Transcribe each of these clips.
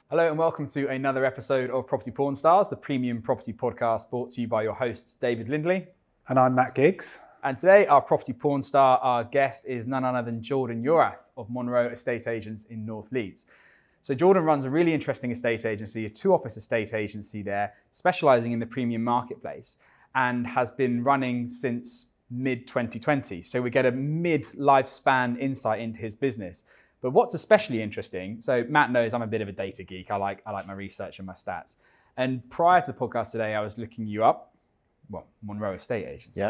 Hello and welcome to another episode of Property-Pxrn Stars, the premium property podcast brought to you by your hosts David Lindley. And I'm Matt Giggs. And today our Property-Pxrn Star, our guest is none other than Jordan Yorath of Monroe Estate Agents in North Leeds. So Jordan runs a really interesting estate agency, a 2-office estate agency there, specialising in the premium marketplace, and has been running since mid-2020. So we get a mid-lifespan insight into his business. But what's especially interesting, so Matt knows I'm a bit of a data geek. I like my research and my stats. And prior to the podcast today, I was looking you up, Monroe Estate Agency,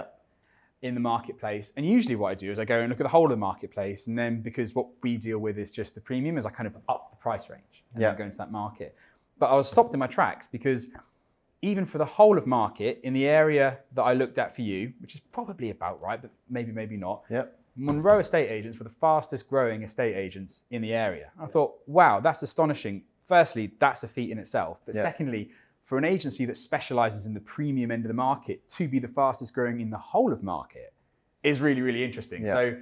in the marketplace. And usually what I do is I go and look at the whole of the marketplace. And then because what we deal with is just the premium, is I kind of up the price range and then go into that market. But I was stopped in my tracks because even for the whole of market, in the area that I looked at for you, which is probably about right, but maybe not, Monroe estate agents were the fastest growing estate agents in the area. I thought, wow, that's astonishing. Firstly, that's a feat in itself. But secondly, for an agency that specializes in the premium end of the market to be the fastest growing in the whole of market is really, really interesting. So,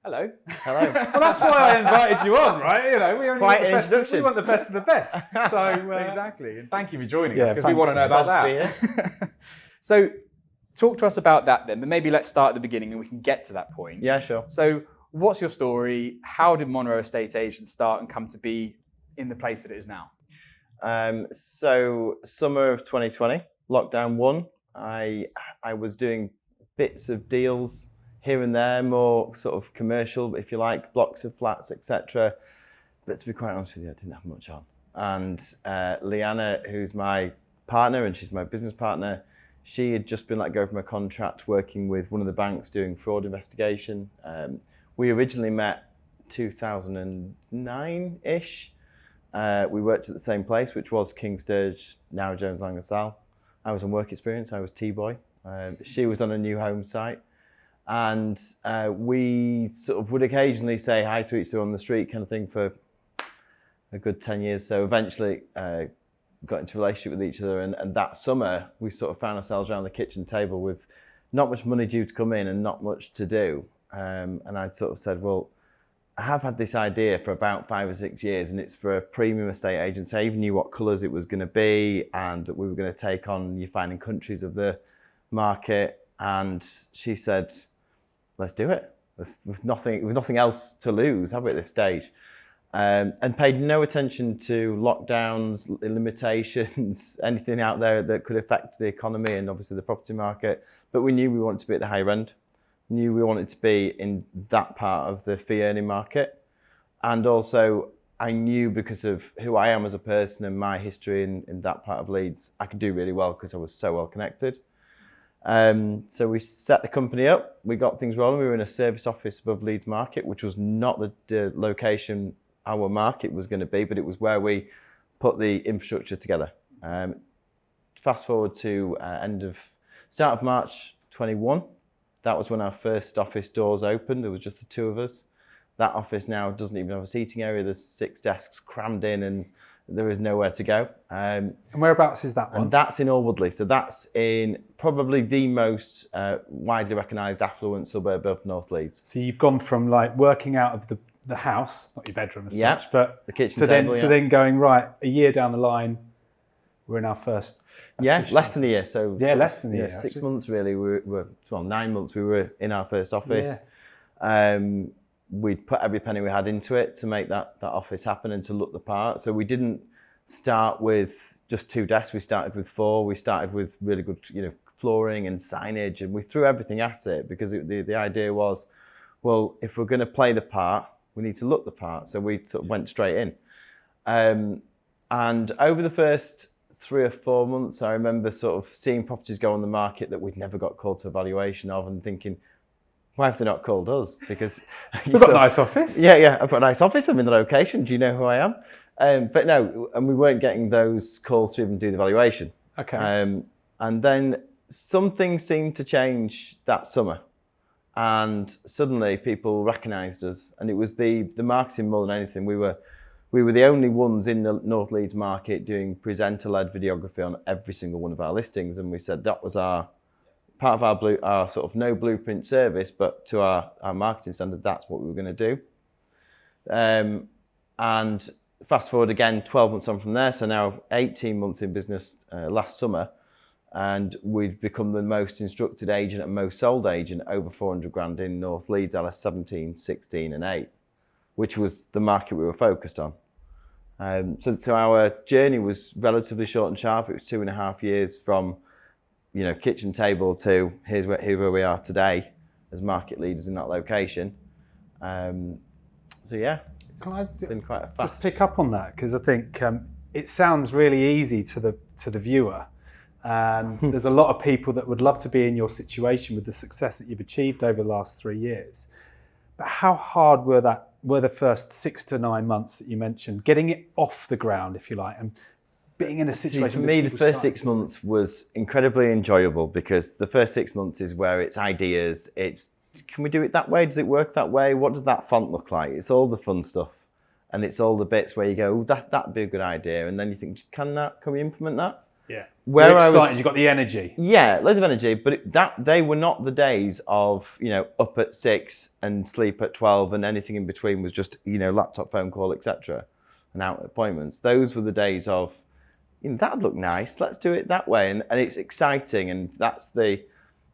hello. Hello. Well, that's why I invited you on, right? You know, we only want the best, we want the best of the best. So exactly. And thank you for joining us because we want to know about that. So, talk to us about that then, but maybe let's start at the beginning and we can get to that point. Yeah, sure. So what's your story? How did Monroe Estate Agents start and come to be in the place that it is now? So summer of 2020, lockdown 1, I was doing bits of deals here and there, more sort of commercial, if you like, blocks of flats, etc. But to be quite honest with you, I didn't have much on. And Leanna, who's my partner and she's my business partner, she had just been let go from a contract working with one of the banks doing fraud investigation. We originally met 2009-ish. We worked at the same place, which was King Sturge, now Jones Lang LaSalle. I was on work experience, I was T-boy. She was on a new home site. And we sort of would occasionally say hi to each other on the street kind of thing for a good 10 years. So eventually, got into a relationship with each other, and that summer we sort of found ourselves around the kitchen table with not much money due to come in and not much to do. And I'd sort of said, well, I have had this idea for about 5 or 6 years, and it's for a premium estate agency. I even knew what colours it was going to be and that we were going to take on you finding countries of the market. And she said, let's do it. With nothing else to lose, have we, at this stage? And paid no attention to lockdowns, limitations, anything out there that could affect the economy and obviously the property market. But we knew we wanted to be at the higher end, knew we wanted to be in that part of the fee earning market. And also I knew because of who I am as a person and my history in that part of Leeds, I could do really well because I was so well connected. So we set the company up, we got things rolling. We were in a service office above Leeds Market, which was not the location our market was going to be, but it was where we put the infrastructure together. Fast forward to start of March 21. That was when our first office doors opened. There was just the 2 of us. That office now doesn't even have a seating area. There's 6 desks crammed in and there is nowhere to go. And whereabouts is that one? And that's in Alwoodley. So that's in probably the most widely recognised affluent suburb of North Leeds. So you've gone from like working out of the house, not your bedroom as such, but the kitchen to table, then going, right, a year down the line, we're in our first. Less than a year. So less than a year. 6 months really. We were 9 months. We were in our first office. We'd put every penny we had into it to make that office happen and to look the part. So we didn't start with just 2 desks. We started with 4. We started with really good, flooring and signage, and we threw everything at it because the idea was, well, if we're going to play the part, we need to look the part. So we sort of went straight in. And over the first 3 or 4 months, I remember sort of seeing properties go on the market that we'd never got called to evaluation of and thinking, why have they not called us? Because we've got a nice office. Yeah, I've got a nice office. I'm in the location. Do you know who I am? But no, and we weren't getting those calls to even do the valuation. Okay. And then something seemed to change that summer. And suddenly people recognised us, and it was the marketing more than anything. We were the only ones in the North Leeds market doing presenter-led videography on every single one of our listings, and we said that was our part of our sort of no blueprint service, but to our marketing standard, that's what we were going to do. And fast forward again, 12 months on from there. So now 18 months in business last summer. And we'd become the most instructed agent and most sold agent, over 400 grand in North Leeds, LS 17, 16 and 8, which was the market we were focused on. So our journey was relatively short and sharp. It was 2.5 years from, kitchen table to here's where we are today as market leaders in that location. It's been quite a fast. Just pick up on that, because I think it sounds really easy to the viewer. There's a lot of people that would love to be in your situation with the success that you've achieved over the last 3 years. But how hard were the first 6 to 9 months that you mentioned, getting it off the ground, if you like, and being in a situation? For me, the first 6 months was incredibly enjoyable, because the first 6 months is where it's ideas. It's, can we do it that way? Does it work that way? What does that font look like? It's all the fun stuff. And it's all the bits where you go, that'd be a good idea. And then you think, can we implement that? Yeah. You're excited, you've got the energy. Yeah, loads of energy, but they were not the days of, up at 6 and sleep at 12 and anything in between was just, laptop, phone call, etc. and out at appointments. Those were the days of, that'd look nice, let's do it that way. And it's exciting, and that's the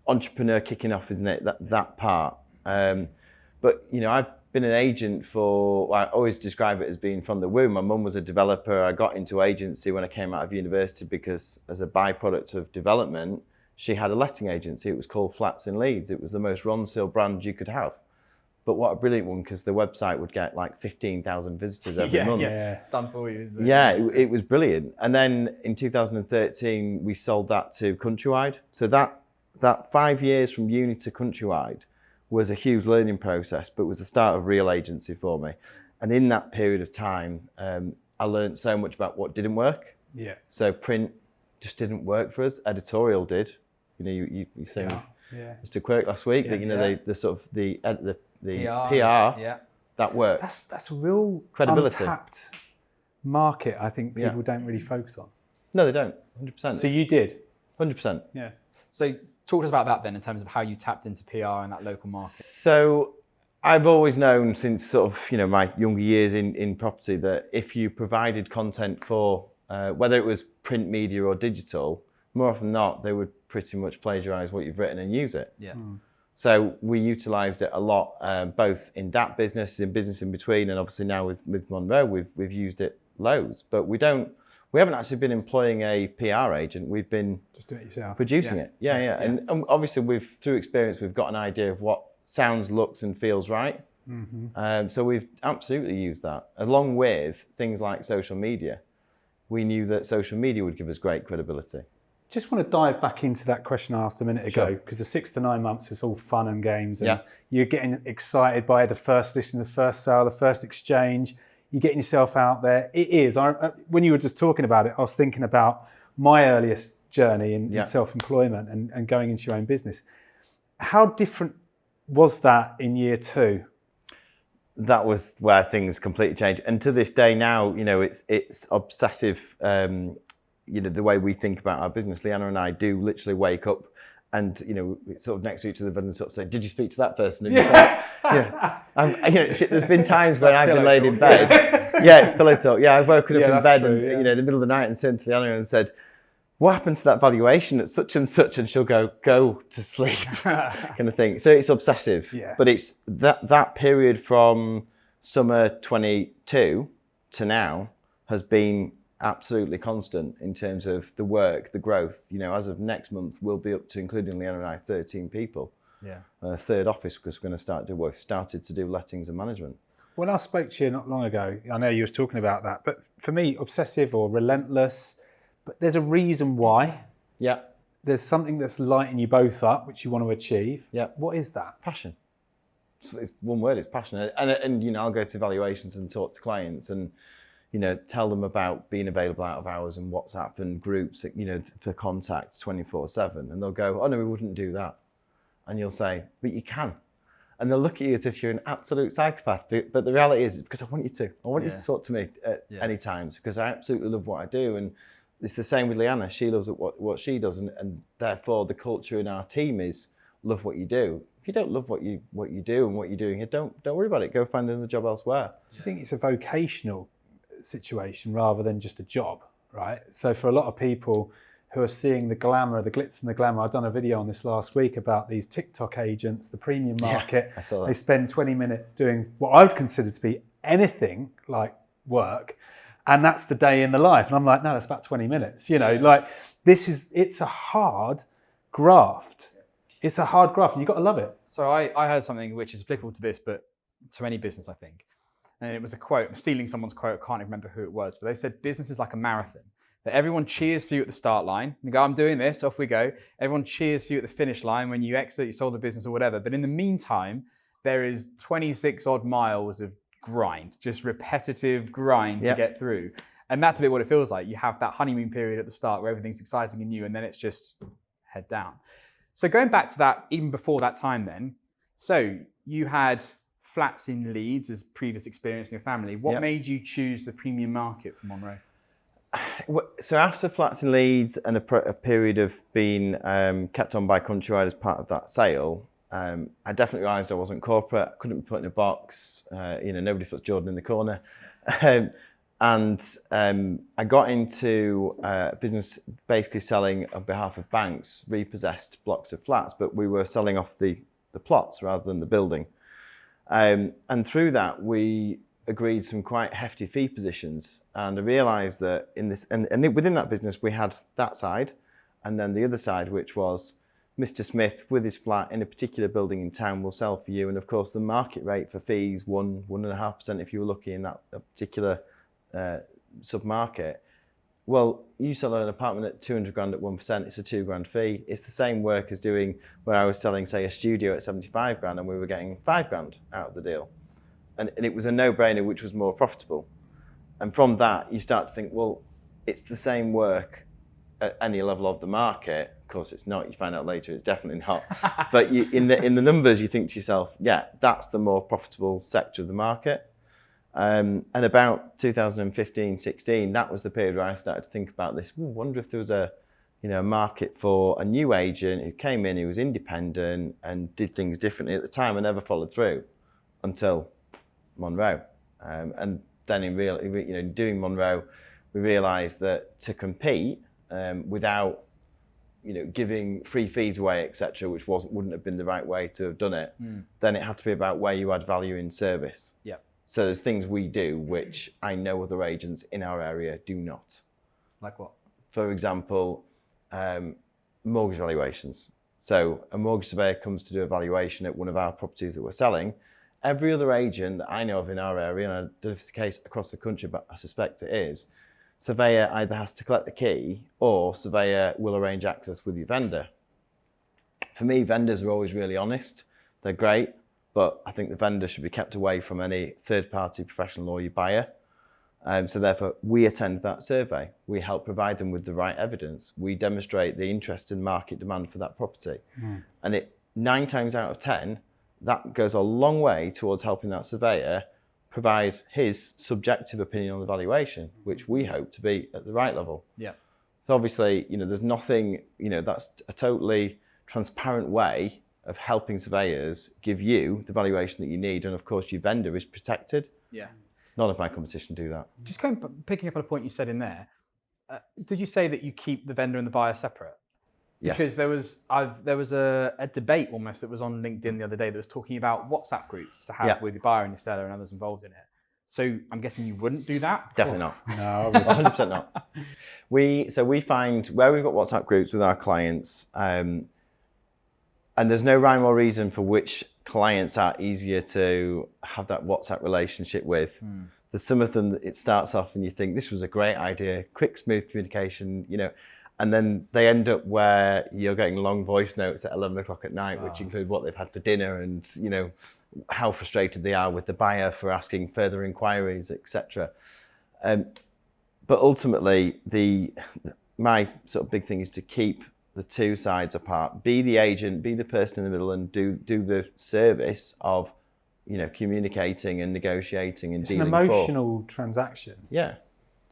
entrepreneur kicking off, isn't it? That part. But, I've been an agent I always describe it as being from the womb. My mum was a developer. I got into agency when I came out of university because, as a byproduct of development, she had a letting agency. It was called Flats in Leeds. It was the most Ronseal brand you could have. But what a brilliant one, because the website would get like 15,000 visitors every month. Yeah, it's done for you, isn't it? Yeah, it was brilliant. And then in 2013, we sold that to Countrywide. So that 5 years from uni to Countrywide was a huge learning process, but was the start of real agency for me. And in that period of time, I learned so much about what didn't work. Yeah. So print just didn't work for us. Editorial did. You said Mr. Quirk last week that the sort of the PR that works. That's a real credibility, untapped market. I think people don't really focus on. No, they don't. 100%. So you did. 100%. Yeah. So talk to us about that then, in terms of how you tapped into PR in that local market. So I've always known since sort of, my younger years in property, that if you provided content for, whether it was print media or digital, more often than not, they would pretty much plagiarize what you've written and use it. Yeah. So we utilized it a lot, both in that business, in business in between, and obviously now with Monroe, we've used it loads. But we haven't actually been employing a PR agent. We've been just doing it yourself, producing it. Yeah. And obviously through experience, we've got an idea of what sounds, looks, and feels right. Mm-hmm. So we've absolutely used that, along with things like social media. We knew that social media would give us great credibility. Just want to dive back into that question I asked a minute ago, because the 6 to 9 months is all fun and games, and you're getting excited by the first listing, the first sale, the first exchange. You're getting yourself out there. It is. When you were just talking about it, I was thinking about my earliest journey in self-employment and going into your own business. How different was that in year 2? That was where things completely changed. And to this day now, it's obsessive. The way we think about our business. Leanna and I do literally wake up and, sort of next to each other and sort of say, did you speak to that person? There's been times when I've been laid in bed. It's pillow talk. Yeah, I've woken up in bed and, in the middle of the night and turned to Leanna and said, what happened to that valuation at such and such? And she'll go to sleep kind of thing. So it's obsessive. Yeah. But it's that period from summer 22 to now has been absolutely constant in terms of the work, the growth. As of next month, we'll be up to, including Leanna and I, 13 people. Yeah. Third office, because we're going to we've started to do lettings and management. When I spoke to you not long ago, I know you was talking about that, but for me, obsessive or relentless, but there's a reason why. Yeah. There's something that's lighting you both up, which you want to achieve. Yeah. What is that? Passion. It's one word, it's passion. And I'll go to valuations and talk to clients and, tell them about being available out of hours and WhatsApp and groups, for contacts 24/7. And they'll go, oh no, we wouldn't do that. And you'll say, but you can. And they'll look at you as if you're an absolute psychopath. But the reality is, because I want you to. I want you to talk to me at any times, because I absolutely love what I do. And it's the same with Leanna. She loves what she does. And therefore, the culture in our team is love what you do. if you don't love what you do and what you're doing here, don't worry about it. Go find another job elsewhere. Do you think it's a vocational situation rather than just a job, right? So for a lot of people who are seeing the glamour, the glitz and the glamour, I've done a video on this last week about these TikTok agents, the premium market. I saw that. They spend 20 minutes doing what I would consider to be anything like work, and that's the day in the life. And I'm like, no, that's about 20 minutes. You know, like it's a hard graft. It's a hard graft, and you've got to love it. So I heard something which is applicable to this, but to any business, I think. And it was a quote, I'm stealing someone's quote, I can't even remember who it was, but they said business is like a marathon. That everyone cheers for you at the start line. You go, I'm doing this, off we go. Everyone cheers for you at the finish line when you exit, you sold the business or whatever. But in the meantime, there is 26 odd miles of grind, just repetitive grind to get through. And that's a bit what it feels like. You have that honeymoon period at the start where everything's exciting and new, and then it's just head down. So going back to that, even before that time then, so you had flats in Leeds as previous experience in your family. What made you choose the premium market for Monroe? So after flats in Leeds and a period of being kept on by Countrywide as part of that sale, I definitely realised I wasn't corporate. I couldn't be put in a box. Nobody puts Jordan in the corner. And I got into business basically selling on behalf of banks, repossessed blocks of flats, but we were selling off the plots rather than the building. And through that, we agreed some quite hefty fee positions. And I realised that in this, and within that business, we had that side, and then the other side, which was Mr. Smith with his flat in a particular building in town will sell for you. And of course, the market rate for fees, 1.5% if you were lucky in that particular sub-market. Well, you sell an apartment at 200 grand at 1%, it's a £2,000 fee. It's the same work as doing where I was selling, say, a studio at 75 grand and we were getting 5 grand out of the deal. And it was a no-brainer, which was more profitable. And from that, you start to think, well, it's the same work at any level of the market. Of course, it's not. You find out later it's definitely not. But in the numbers, you think to yourself, yeah, that's the more profitable sector of the market. And about 2015, 16, that was the period where I started to think about this. I wonder if there was a market for a new agent who came in, who was independent and did things differently. At the time, I never followed through until Monroe. And then doing Monroe, we realised that to compete without giving free fees away, etc., which wouldn't have been the right way to have done it, then it had to be about where you add value in service. Yeah. So there's things we do which I know other agents in our area do not. Like what? For example, mortgage valuations. So a mortgage surveyor comes to do a valuation at one of our properties that we're selling. Every other agent that I know of in our area, and I don't know if it's the case across the country, but I suspect it is, surveyor either has to collect the key or surveyor will arrange access with your vendor. For me, vendors are always really honest. They're great, but I think the vendor should be kept away from any third-party professional lawyer buyer. So therefore, we attend that survey. We help provide them with the right evidence. We demonstrate the interest and market demand for that property. And 9 times out of 10, that goes a long way towards helping that surveyor provide his subjective opinion on the valuation, which we hope to be at the right level. Yeah. So obviously, there's nothing, that's a totally transparent way of helping surveyors give you the valuation that you need. And of course, your vendor is protected. Yeah. None of my competition do that. Just picking up on a point you said in there, did you say that you keep the vendor and the buyer separate? Yes. Because there was a debate almost that was on LinkedIn the other day that was talking about WhatsApp groups to have with your buyer and your seller and others involved in it. So I'm guessing you wouldn't do that? Definitely not. No, 100% not. We find where we've got WhatsApp groups with our clients, and there's no rhyme or reason for which clients are easier to have that WhatsApp relationship with. There's some of them that it starts off and you think this was a great idea, quick, smooth communication, and then they end up where you're getting long voice notes at 11 o'clock at night, which include what they've had for dinner and, how frustrated they are with the buyer for asking further inquiries, etc. But ultimately, my sort of big thing is to keep the two sides apart. Be the agent, be the person in the middle, and do the service of, communicating and negotiating and dealing. It's an emotional transaction. Yeah.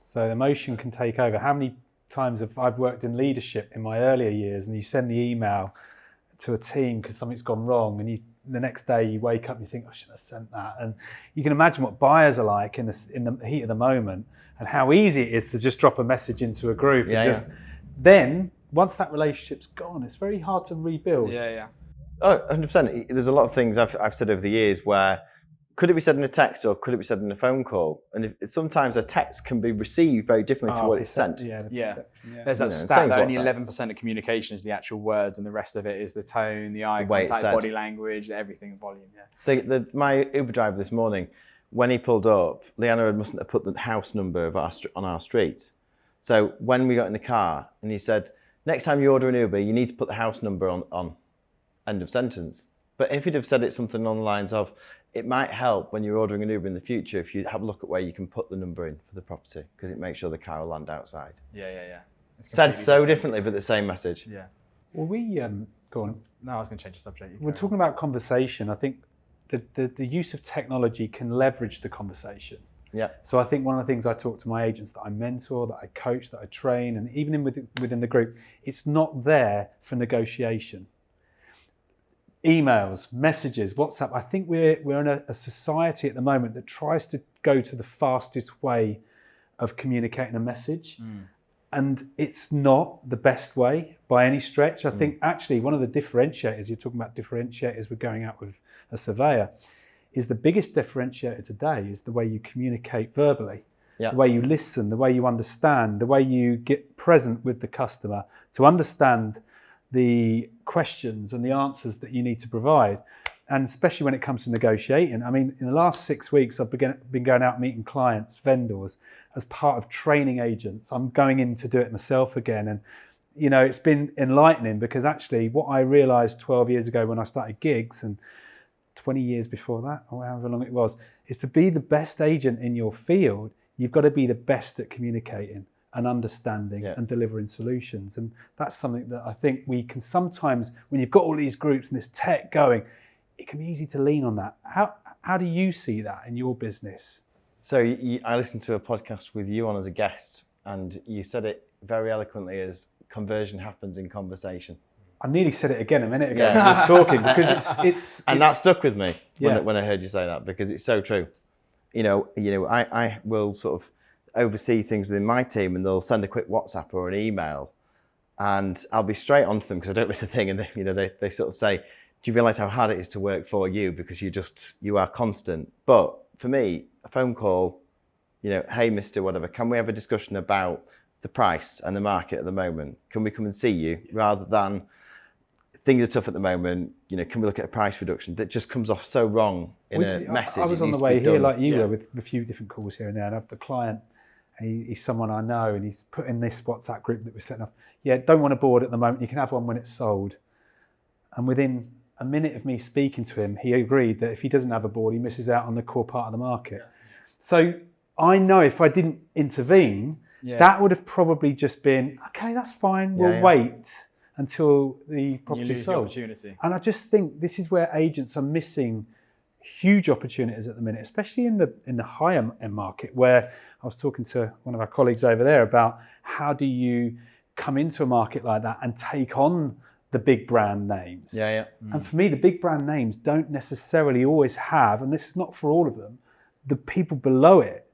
So emotion can take over. How many times have I've worked in leadership in my earlier years, and you send the email to a team because something's gone wrong, and the next day you wake up and you think, I shouldn't have sent that. And you can imagine what buyers are like in the heat of the moment, and how easy it is to just drop a message into a group. Then once that relationship's gone, it's very hard to rebuild. Oh, 100%. There's a lot of things I've said over the years where could it be said in a text or could it be said in a phone call? And sometimes a text can be received very differently to what it's sent. There's that stat that only 11% of communication is the actual words, and the rest of it is the tone, the eye contact, body language, everything, volume. My Uber driver this morning, when he pulled up, Leanna mustn't have put the house number on our street. So when we got in the car, and he said, next time you order an Uber, you need to put the house number on. End of sentence. But if he'd have said it something along the lines of, it might help when you're ordering an Uber in the future if you have a look at where you can put the number in for the property, because it makes sure the car will land outside. Said so differently, but the same message. Well, go on. No, I was going to change the subject. We're talking about conversation. I think the use of technology can leverage the conversation. So I think one of the things I talk to my agents that I mentor, that I coach, that I train, and even within the group, it's not there for negotiation. Emails, messages, WhatsApp. I think we're in a society at the moment that tries to go to the fastest way of communicating a message. And it's not the best way by any stretch. I think actually one of the differentiators, you're talking about differentiators with going out with a surveyor, is the biggest differentiator today is the way you communicate verbally, the way you listen, the way you understand, the way you get present with the customer to understand the questions and the answers that you need to provide. And especially when it comes to negotiating. I mean, in the last 6 weeks, I've been going out meeting clients, vendors, as part of training agents. I'm going in to do it myself again. And, it's been enlightening, because actually what I realized 12 years ago when I started gigs, and 20 years before that, or however long it was, is to be the best agent in your field, you've got to be the best at communicating and understanding and delivering solutions. And that's something that I think we can sometimes, when you've got all these groups and this tech going, it can be easy to lean on that. How do you see that in your business? So I listened to a podcast with you on as a guest, and you said it very eloquently as conversion happens in conversation. I nearly said it again a minute ago when I was talking, because it's and that stuck with me when I heard you say that, because it's so true. I will sort of oversee things within my team, and they'll send a quick WhatsApp or an email, and I'll be straight onto them because I don't miss a thing. And they sort of say, "Do you realise how hard it is to work for you, because you are constant?" But for me, a phone call, hey, Mr. Whatever, can we have a discussion about the price and the market at the moment? Can we come and see you, rather than things are tough at the moment, can we look at a price reduction? That just comes off so wrong in a message. I was on the way here like you were, with a few different calls here and there, and I have the client, and he's someone I know, and he's put in this WhatsApp group that we're setting up. Don't want a board at the moment, you can have one when it's sold. And within a minute of me speaking to him, he agreed that if he doesn't have a board, he misses out on the core part of the market. So I know if I didn't intervene, that would have probably just been, okay, that's fine, we'll wait until the property's sold. Opportunity. And I just think this is where agents are missing huge opportunities at the minute, especially in the higher end market, where I was talking to one of our colleagues over there about how do you come into a market like that and take on the big brand names. And for me, the big brand names don't necessarily always have, and this is not for all of them, the people below it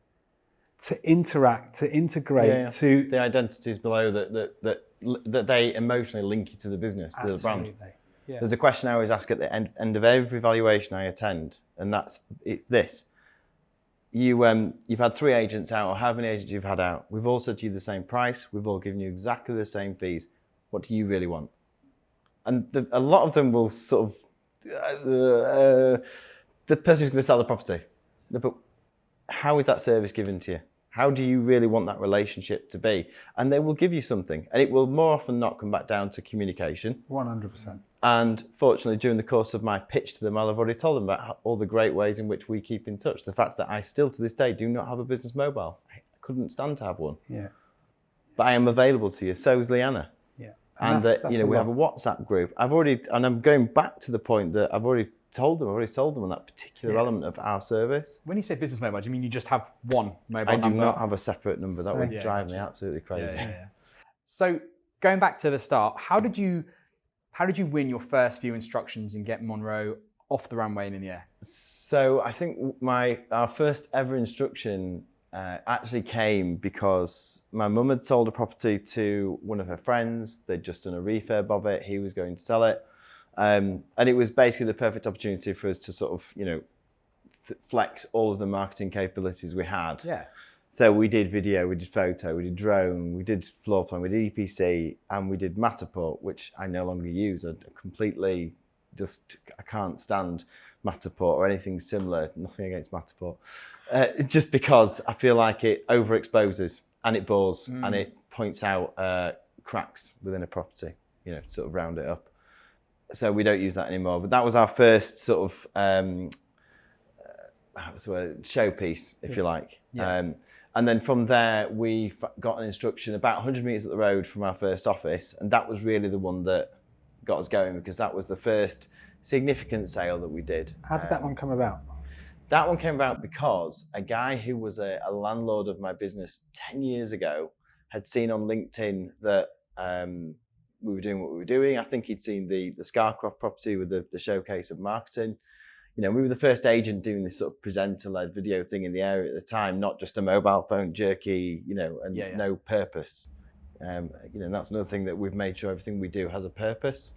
to interact, to integrate, to the identities below that they emotionally link you to the business, to the brand. There's a question I always ask at the end of every valuation I attend, and it's this. You've had 3 agents out, or how many agents you've had out. We've all said to you the same price. We've all given you exactly the same fees. What do you really want? And a lot of them will sort of, the person who's going to sell the property. But how is that service given to you? How do you really want that relationship to be? And they will give you something. And it will more often not come back down to communication. 100%. And fortunately, during the course of my pitch to them, I've already told them about all the great ways in which we keep in touch. The fact that I still, to this day, do not have a business mobile. I couldn't stand to have one. But I am available to you. So is Leanna. And that's we have a WhatsApp group. I'm going back to the point that I've already sold them on that particular element of our service. When you say business mobile, do you mean you just have one mobile number? I do not have a separate number. That would drive me absolutely crazy. So going back to the start, how did you How did you win your first few instructions and get Monroe off the runway and in the air? So I think our first ever instruction actually came because my mum had sold a property to one of her friends. They'd just done a refurb of it. He was going to sell it. And it was basically the perfect opportunity for us to sort of, flex all of the marketing capabilities we had. Yeah. So we did video, we did photo, we did drone, we did floor plan, we did EPC, and we did Matterport, which I no longer use. I can't stand Matterport or anything similar. Nothing against Matterport. Just because I feel like it overexposes and it bores and it points out cracks within a property, sort of round it up. So we don't use that anymore. But that was our first sort of showpiece, if you like. Yeah. And then from there, we got an instruction about 100 metres up the road from our first office. And that was really the one that got us going, because that was the first significant sale that we did. How did that one come about? That one came about because a guy who was a landlord of my business 10 years ago had seen on LinkedIn that we were doing what we were doing. I think he'd seen the Scarcroft property with the showcase of marketing. We were the first agent doing this sort of presenter-led video thing in the area at the time, not just a mobile phone jerky, and no purpose. And that's another thing that we've made sure everything we do has a purpose.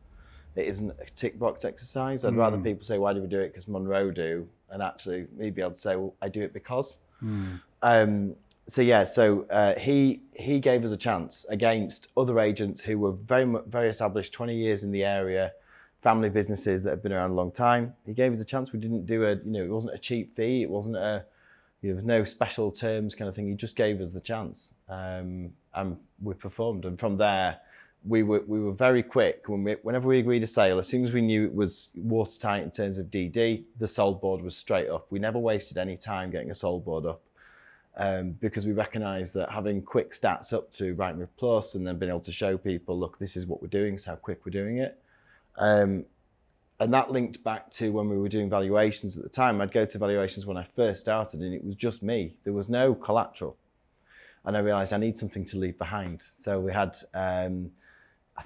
It isn't a tick box exercise. I'd rather people say, why do we do it? Because Monroe do, and actually me be able to say, well, I do it because. He gave us a chance against other agents who were very established, 20 years in the area, family businesses that have been around a long time. He gave us a chance. We didn't do it wasn't a cheap fee. It wasn't there was no special terms kind of thing. He just gave us the chance, and we performed. And from there, we were very quick. Whenever we agreed a sale, as soon as we knew it was watertight in terms of DD, the sold board was straight up. We never wasted any time getting a sold board up, because we recognised that having quick stats up to Rightmove Plus and then being able to show people, look, this is what we're doing, this is how quick we're doing it. And that linked back to when we were doing valuations at the time. I'd go to valuations when I first started and it was just me. There was no collateral. And I realised I need something to leave behind. So we had, I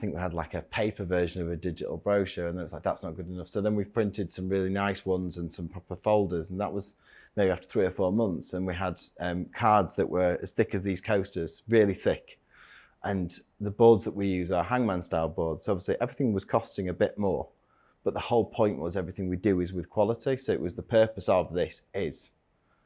think we had like a paper version of a digital brochure, and it was like, that's not good enough. So then we printed some really nice ones and some proper folders, and that was maybe after 3 or 4 months. And we had cards that were as thick as these coasters, really thick. And the boards that we use are hangman style boards. So obviously everything was costing a bit more, but the whole point was everything we do is with quality. So it was the purpose of this is.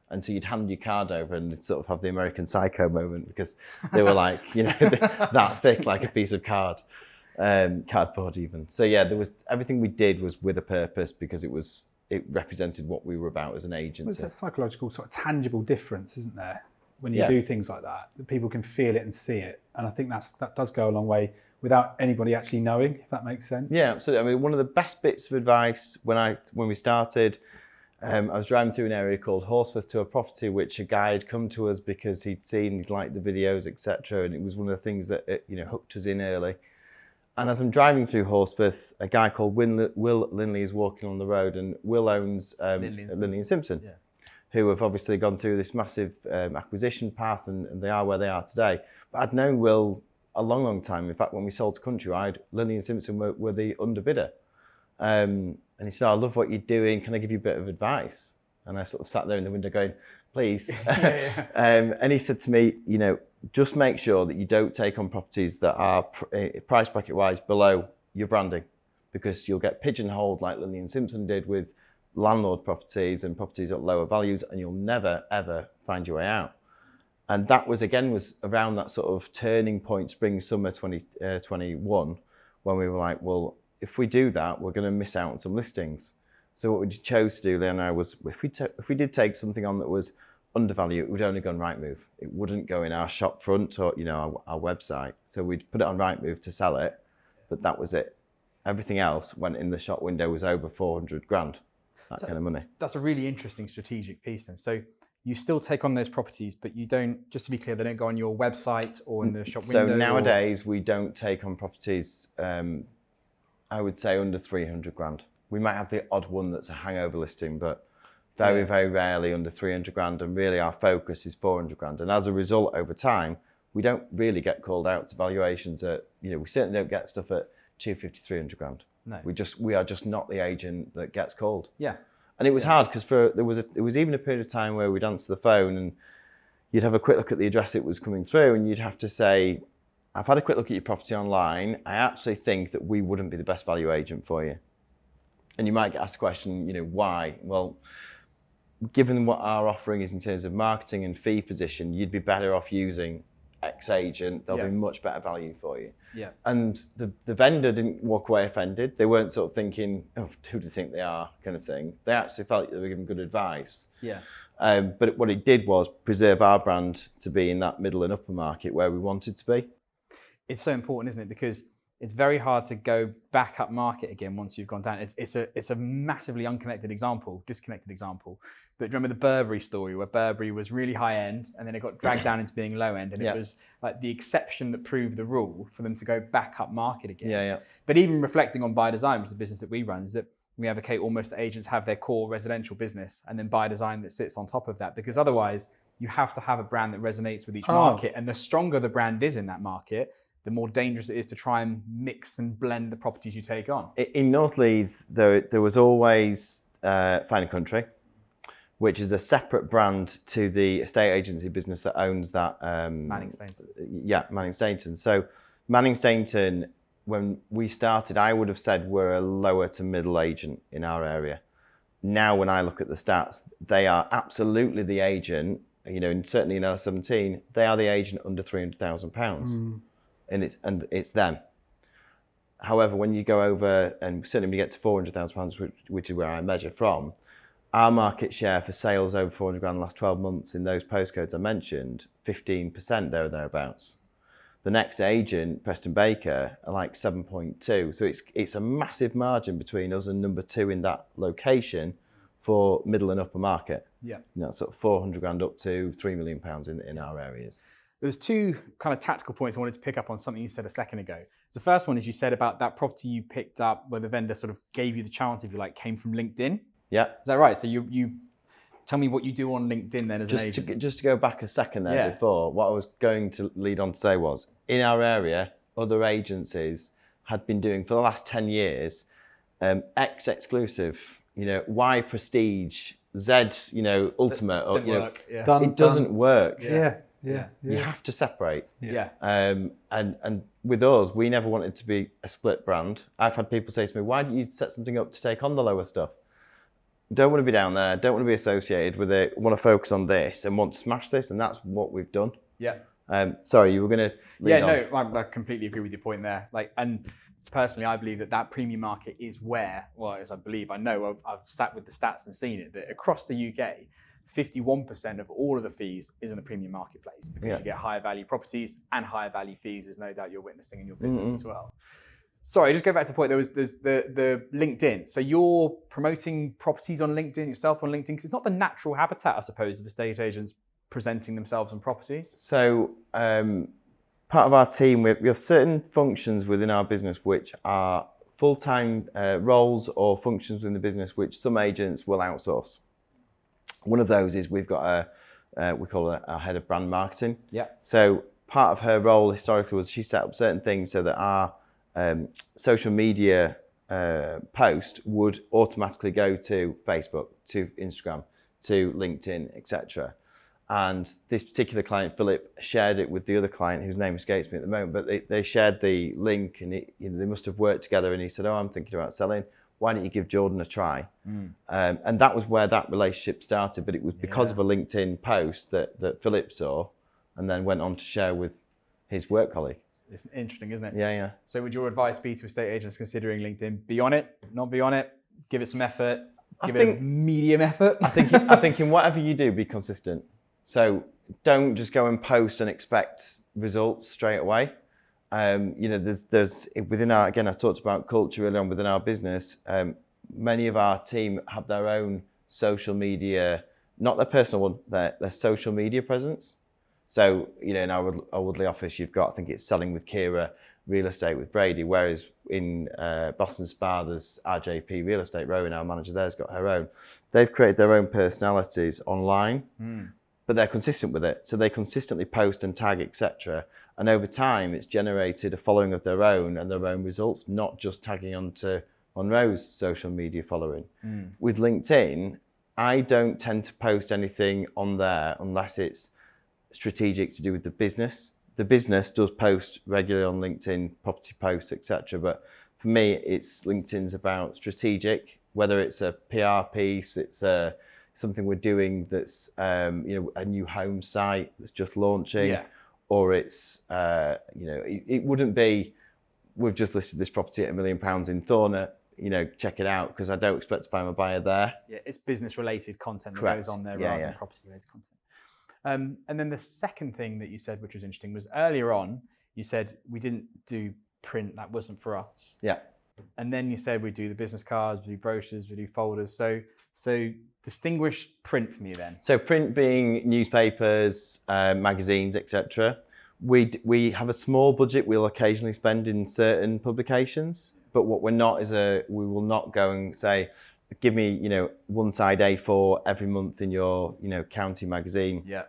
And so you'd hand your card over and it'd sort of have the American Psycho moment, because they were like, that thick, like a piece of cardboard even. So yeah, everything we did was with a purpose, because it represented what we were about as an agency. There's that psychological sort of tangible difference, isn't there? When you do things like that people can feel it and see it. And I think that does go a long way without anybody actually knowing, if that makes sense. Yeah, absolutely. I mean, one of the best bits of advice when we started, I was driving through an area called Horsforth to a property which a guy had come to us because he'd liked the videos, etc. And it was one of the things that hooked us in early. And as I'm driving through Horsforth, a guy called Will Linley is walking on the road, and Will owns Linley & Simpson. Yeah. Who have obviously gone through this massive acquisition path, and they are where they are today. But I'd known Will a long, long time. In fact, when we sold to Countrywide, Linley & Simpson were the underbidder. And he said, I love what you're doing. Can I give you a bit of advice? And I sort of sat there in the window going, please. And he said to me, just make sure that you don't take on properties that are price bracket-wise below your branding, because you'll get pigeonholed like Linley & Simpson did with landlord properties and properties at lower values, and you'll never ever find your way out. And that was around that sort of turning point, spring summer 2021, when we were like, well, if we do that, we're going to miss out on some listings. So what we chose to do, Leanna, was if we did take something on that was undervalued, it would only go on Rightmove. It wouldn't go in our shop front or our website. So we'd put it on Rightmove to sell it, but that was it. Everything else went in the shop window was over 400 grand. That kind of money. That's a really interesting strategic piece then. So you still take on those properties, but you don't, just to be clear, they don't go on your website or in the shop window? So nowadays we don't take on properties, I would say under 300 grand. We might have the odd one that's a hangover listing, but very, very rarely under 300 grand. And really our focus is 400 grand. And as a result, over time, we don't really get called out to valuations at, we certainly don't get stuff at 250, 300 grand. No. We are just not the agent that gets called. Yeah. And it was hard because there was even a period of time where we'd answer the phone and you'd have a quick look at the address it was coming through, and you'd have to say, I've had a quick look at your property online. I actually think that we wouldn't be the best value agent for you. And you might get asked the question, why? Well, given what our offering is in terms of marketing and fee position, you'd be better off using X agent. They'll be much better value for you. Yeah. And the vendor didn't walk away offended. They weren't sort of thinking, oh, who do they think they are, kind of thing. They actually felt they were giving good advice. Yeah. But what it did was preserve our brand to be in that middle and upper market where we wanted to be. It's so important, isn't it? Because it's very hard to go back up market again once you've gone down. It's a massively disconnected example. But do you remember the Burberry story where Burberry was really high end and then it got dragged down into being low end, and it was like the exception that proved the rule for them to go back up market again. Yeah. But even reflecting on By Design, which is the business that we run, is that we advocate almost that agents have their core residential business and then By Design that sits on top of that, because otherwise you have to have a brand that resonates with each market, and the stronger the brand is in that market, the more dangerous it is to try and mix and blend the properties you take on. In North Leeds, there was always Fine & Country, which is a separate brand to the estate agency business that owns that. Manning Stainton. Yeah, Manning Stainton. So Manning Stainton, when we started, I would have said we're a lower to middle agent in our area. Now, when I look at the stats, they are absolutely the agent, and certainly in L17, they are the agent under £300,000. And it's them. However, when you go over, and certainly when you get to £400,000, which is where I measure from, our market share for sales over 400 grand in the last 12 months in those postcodes I mentioned, 15% there or thereabouts. The next agent, Preston Baker, are like 7.2. So it's a massive margin between us and number 2 in that location for middle and upper market. Yeah. Sort of 400 grand up to £3 million in our areas. There was 2 kind of tactical points I wanted to pick up on something you said a second ago. The first one is you said about that property you picked up where the vendor sort of gave you the chance, if you like, came from LinkedIn. Yeah. Is that right? So you tell me what you do on LinkedIn then as an agent. Just to go back a second there before, what I was going to lead on to say was, in our area, other agencies had been doing for the last 10 years, X exclusive, Y prestige, Z, ultimate. It doesn't work. Yeah. You have to separate. Yeah. And with us, we never wanted to be a split brand. I've had people say to me, why don't you set something up to take on the lower stuff? Don't want to be down there, don't want to be associated with it, want to focus on this and want to smash this, and that's what we've done. Yeah. Sorry, you were going to lead on. No, I completely agree with your point there. And personally, I believe that premium market is where, I know, I've sat with the stats and seen it, that across the UK, 51% of all of the fees is in the premium marketplace, because you get higher value properties and higher value fees, as no doubt you're witnessing in your business as well. Sorry, just go back to the point. There's the LinkedIn. So you're promoting properties on LinkedIn, yourself on LinkedIn, because it's not the natural habitat, I suppose, of estate agents presenting themselves on properties. So part of our team, we have certain functions within our business which are full-time roles or functions within the business which some agents will outsource. One of those is we've got we call her our head of brand marketing. Yeah. So part of her role historically was she set up certain things so that our social media post would automatically go to Facebook, to Instagram, to LinkedIn, etc. And this particular client, Philip, shared it with the other client whose name escapes me at the moment, but they shared the link, and they must have worked together, and he said, I'm thinking about selling. Why don't you give Jordan a try? And that was where that relationship started, but it was because of a LinkedIn post that Philip saw and then went on to share with his work colleague. It's interesting, isn't it? Yeah. So would your advice be to estate agents considering LinkedIn, be on it, not be on it, give it some effort, give it a medium effort? I think in whatever you do, be consistent. So don't just go and post and expect results straight away. There's within our, again, I talked about culture earlier on within our business. Many of our team have their own social media, not their personal one, their social media presence. So, in our Woodley office, you've got, I think it's Selling with Kira, Real Estate with Brady, whereas in Boston Spa, there's RJP Real Estate. Rowan, our manager there, has got her own. They've created their own personalities online. but they're consistent with it. So they consistently post and tag, etc. And over time, it's generated a following of their own and their own results, not just tagging onto Monroe's social media following. With LinkedIn, I don't tend to post anything on there unless it's strategic to do with the business. The business does post regularly on LinkedIn, property posts, etc. But for me, it's LinkedIn's about strategic, whether it's a PR piece, it's something we're doing that's a new home site that's just launching, or it's it wouldn't be, we've just listed this property at £1 million in Thorner, check it out, because I don't expect to find a buyer there. Yeah, it's business related content that Correct. goes on there rather than property related content. And then the second thing that you said, which was interesting, was earlier on, you said we didn't do print, that wasn't for us. Yeah. And then you said we do the business cards, we do brochures, we do folders. So distinguish print from you then. So print being newspapers, magazines, etc. We have a small budget we'll occasionally spend in certain publications, but what we're not is we will not go and say, give me one side A4 every month in your county magazine. Yeah.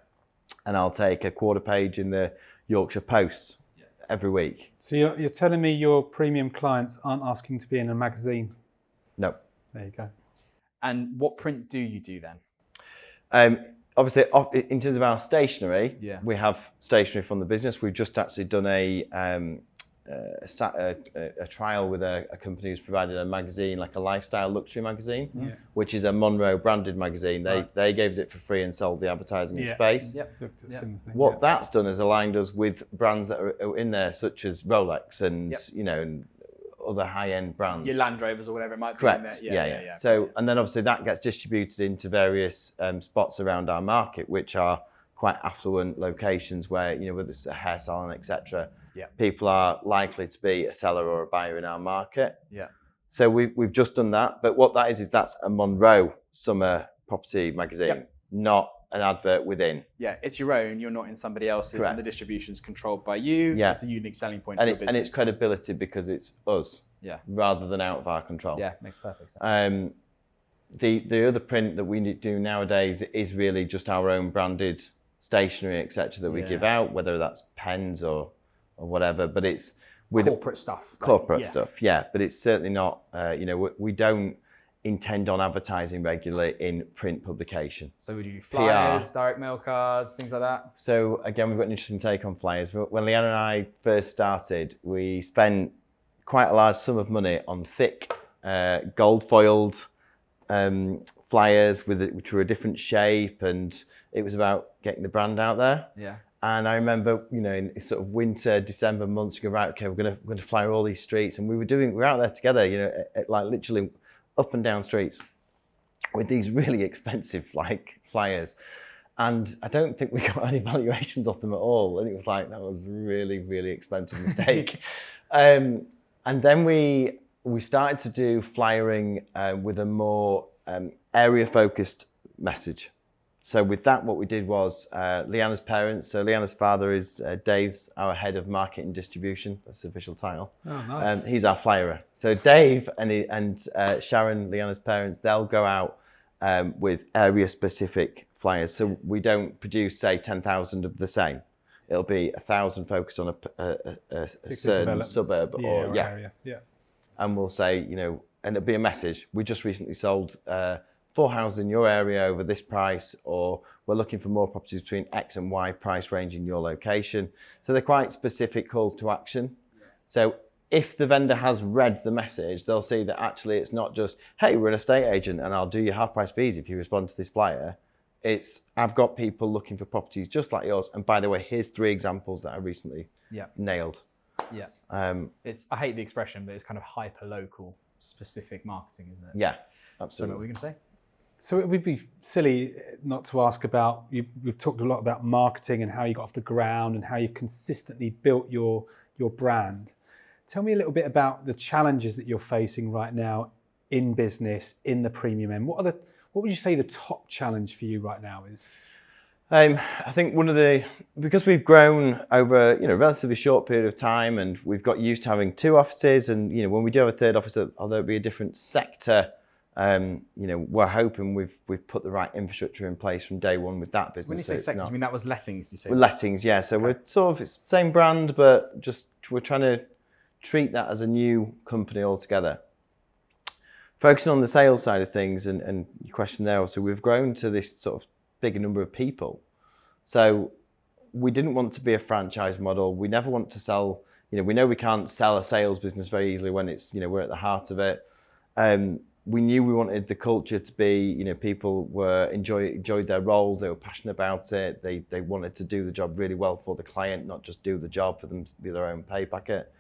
and I'll take a quarter page in the Yorkshire Post every week. So you're telling me your premium clients aren't asking to be in a magazine? No. There you go. And what print do you do then? Obviously, in terms of our stationery, Yeah. we have stationery from the business. We've just actually done a trial with a company who's provided a magazine, like a lifestyle luxury magazine, which is a Monroe branded magazine. They gave us it for free and sold the advertising in space. What that's done is aligned us with brands that are in there, such as Rolex and and other high-end brands. Your Land Rovers or whatever it might be. Correct. In there. Yeah. So, and then obviously that gets distributed into various spots around our market, which are quite affluent locations where, whether it's a hair salon, etc. People are likely to be a seller or a buyer in our market. Yeah. So we've just done that. But what that is that's a Monroe summer property magazine, not an advert within. Yeah, it's your own. You're not in somebody else's. And the distribution's controlled by you. Yeah. It's a unique selling point for your business. And it's credibility because it's us. Yeah. Rather than out of our control. Yeah, makes perfect sense. The other print that we do nowadays is really just our own branded stationery, etc. that we give out, whether that's pens or whatever. But it's with corporate stuff. Corporate stuff, yeah. But it's certainly not. We don't intend on advertising regularly in print publication. So we do flyers, direct mail cards, things like that. So again, we've got an interesting take on flyers. When Leanna and I first started, we spent quite a large sum of money on thick, gold-foiled flyers which were a different shape, and it was about getting the brand out there. Yeah. And I remember, in sort of winter, December months, we go, right, okay, we're going to fly all these streets, and we were out there together, like literally up and down streets with these really expensive flyers. And I don't think we got any valuations off them at all. And it was like, that was a really, really expensive mistake. And then we started to do flyering with a more area-focused message. So with that, what we did was Leanna's parents. So Leanna's father is Dave's our head of market and distribution. That's the official title. Oh, nice. He's our flyer. So Dave and Sharon, Leanna's parents, they'll go out with area-specific flyers. So we don't produce, say, 10,000 of the same. It'll be 1,000 focused on a certain suburb or area. Yeah. And we'll say, and it'll be a message. We just recently sold 4 houses in your area over this price, or we're looking for more properties between X and Y price range in your location. So they're quite specific calls to action. So if the vendor has read the message, they'll see that actually it's not just, hey, we're an estate agent and I'll do your half price fees if you respond to this flyer. It's, I've got people looking for properties just like yours. And by the way, here's 3 examples that I recently nailed. Yeah. I hate the expression, but it's kind of hyper-local specific marketing, isn't it? Yeah, absolutely. So what were we going to say? So it would be silly not to ask about, we've talked a lot about marketing and how you got off the ground and how you've consistently built your brand. Tell me a little bit about the challenges that you're facing right now in business, in the premium end. What would you say the top challenge for you right now is? I think because we've grown over a relatively short period of time, and we've got used to having 2 offices, and when we do have a 3rd office, although it be a different sector, We're hoping we've put the right infrastructure in place from day one with that business. When you say sectors, you mean that was lettings, you say? Lettings, yeah. So we're sort of, it's the same brand, but just we're trying to treat that as a new company altogether. Focusing on the sales side of things and your question there, so we've grown to this sort of bigger number of people. So we didn't want to be a franchise model. We never want to sell, we know we can't sell a sales business very easily when it's, we're at the heart of it. We knew we wanted the culture to be, people were enjoyed their roles, they were passionate about it, they wanted to do the job really well for the client, not just do the job for them to be their own pay packet.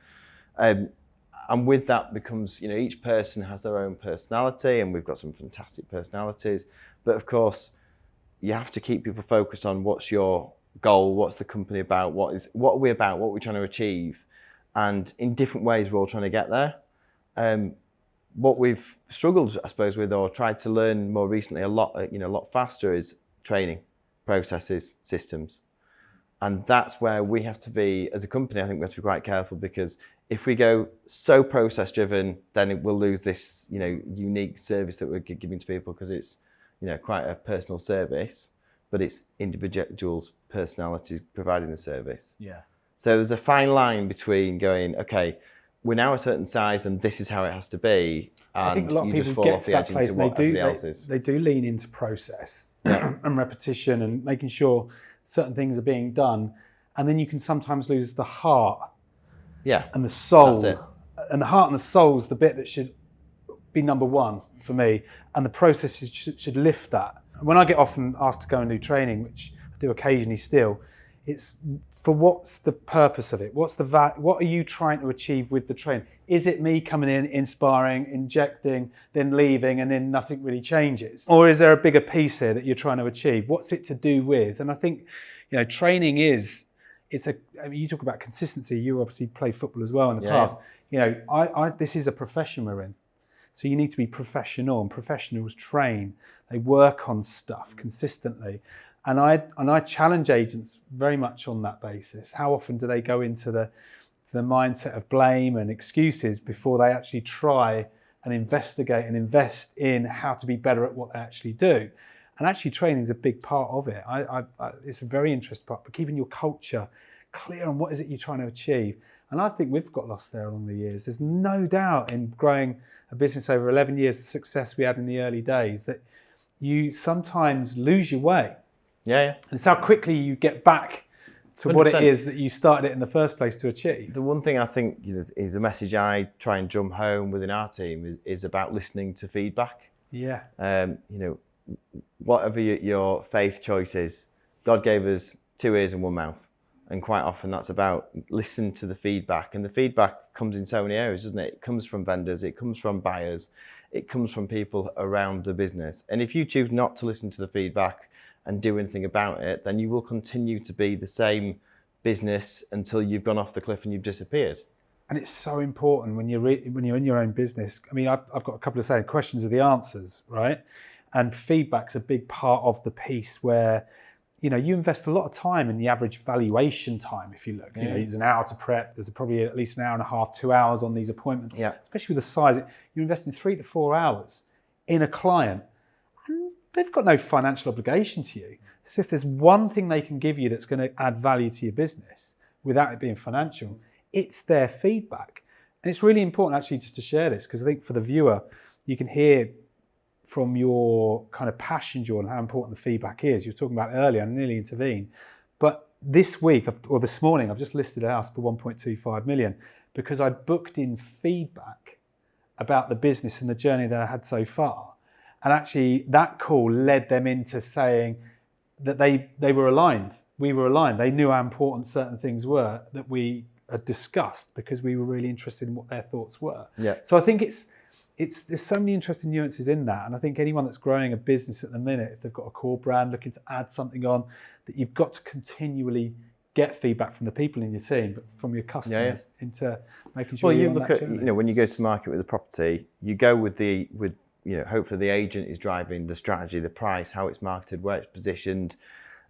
And with that becomes, each person has their own personality, and we've got some fantastic personalities. But of course, you have to keep people focused on what's your goal, what's the company about, what are we about, what we're trying to achieve. And in different ways, we're all trying to get there. What we've struggled, I suppose, with or tried to learn more recently a lot faster is training, processes, systems. And that's where we have to be, as a company, I think we have to be quite careful, because if we go so process driven, then it will lose this, unique service that we're giving to people, because it's, quite a personal service, but it's individuals' personalities providing the service. Yeah. So there's a fine line between going, okay, we're now a certain size and this is how it has to be. And I think a lot of people get to that place and they do lean into process and repetition and making sure certain things are being done. And then you can sometimes lose the heart and the soul. That's it. And the heart and the soul is the bit that should be number one for me. And the processes should lift that. When I get often asked to go and do training, which I do occasionally still, it's for what's the purpose of it? What are you trying to achieve with the training? Is it me coming in, inspiring, injecting, then leaving, and then nothing really changes? Or is there a bigger piece here that you're trying to achieve? What's it to do with? And I think, training you talk about consistency. You obviously played football as well in the past. This is a profession we're in. So you need to be professional, and professionals train. They work on stuff consistently. And I challenge agents very much on that basis. How often do they go into the mindset of blame and excuses before they actually try and investigate and invest in how to be better at what they actually do? And actually training is a big part of it. It's a very interesting part, but keeping your culture clear on what is it you're trying to achieve. And I think we've got lost there along the years. There's no doubt in growing a business over 11 years, the success we had in the early days, that you sometimes lose your way. Yeah. And it's how quickly you get back to 100%. What it is that you started it in the first place to achieve. The one thing I think is a message I try and drum home within our team is about listening to feedback. Yeah. Whatever your faith choice is, God gave us 2 ears and 1 mouth. And quite often that's about listen to the feedback. And the feedback comes in so many areas, doesn't it? It comes from vendors, it comes from buyers, it comes from people around the business. And if you choose not to listen to the feedback and do anything about it, then you will continue to be the same business until you've gone off the cliff and you've disappeared. And it's so important when you're in your own business. I mean, I've got a couple of saying, questions are the answers, right? And feedback's a big part of the piece where, you invest a lot of time in the average valuation time. If you look, it's an hour to prep. There's probably at least an hour and a half, 2 hours on these appointments, especially with the size. You're investing 3 to 4 hours in a client. They've got no financial obligation to you. So if there's one thing they can give you that's going to add value to your business without it being financial, it's their feedback. And it's really important actually just to share this, because I think for the viewer, you can hear from your kind of passion, Jordan, how important the feedback is. You were talking about it earlier, and nearly intervened. But this week, or this morning, I've just listed a house for 1.25 million because I booked in feedback about the business and the journey that I had so far. And actually that call led them into saying that they were aligned. We were aligned. They knew how important certain things were that we had discussed because we were really interested in what their thoughts were. Yeah. So I think there's so many interesting nuances in that. And I think anyone that's growing a business at the minute, if they've got a core brand looking to add something on, that you've got to continually get feedback from the people in your team, but from your customers into making sure. Well, you look at, when you go to market with a property, you go with hopefully the agent is driving the strategy, the price, how it's marketed, where it's positioned.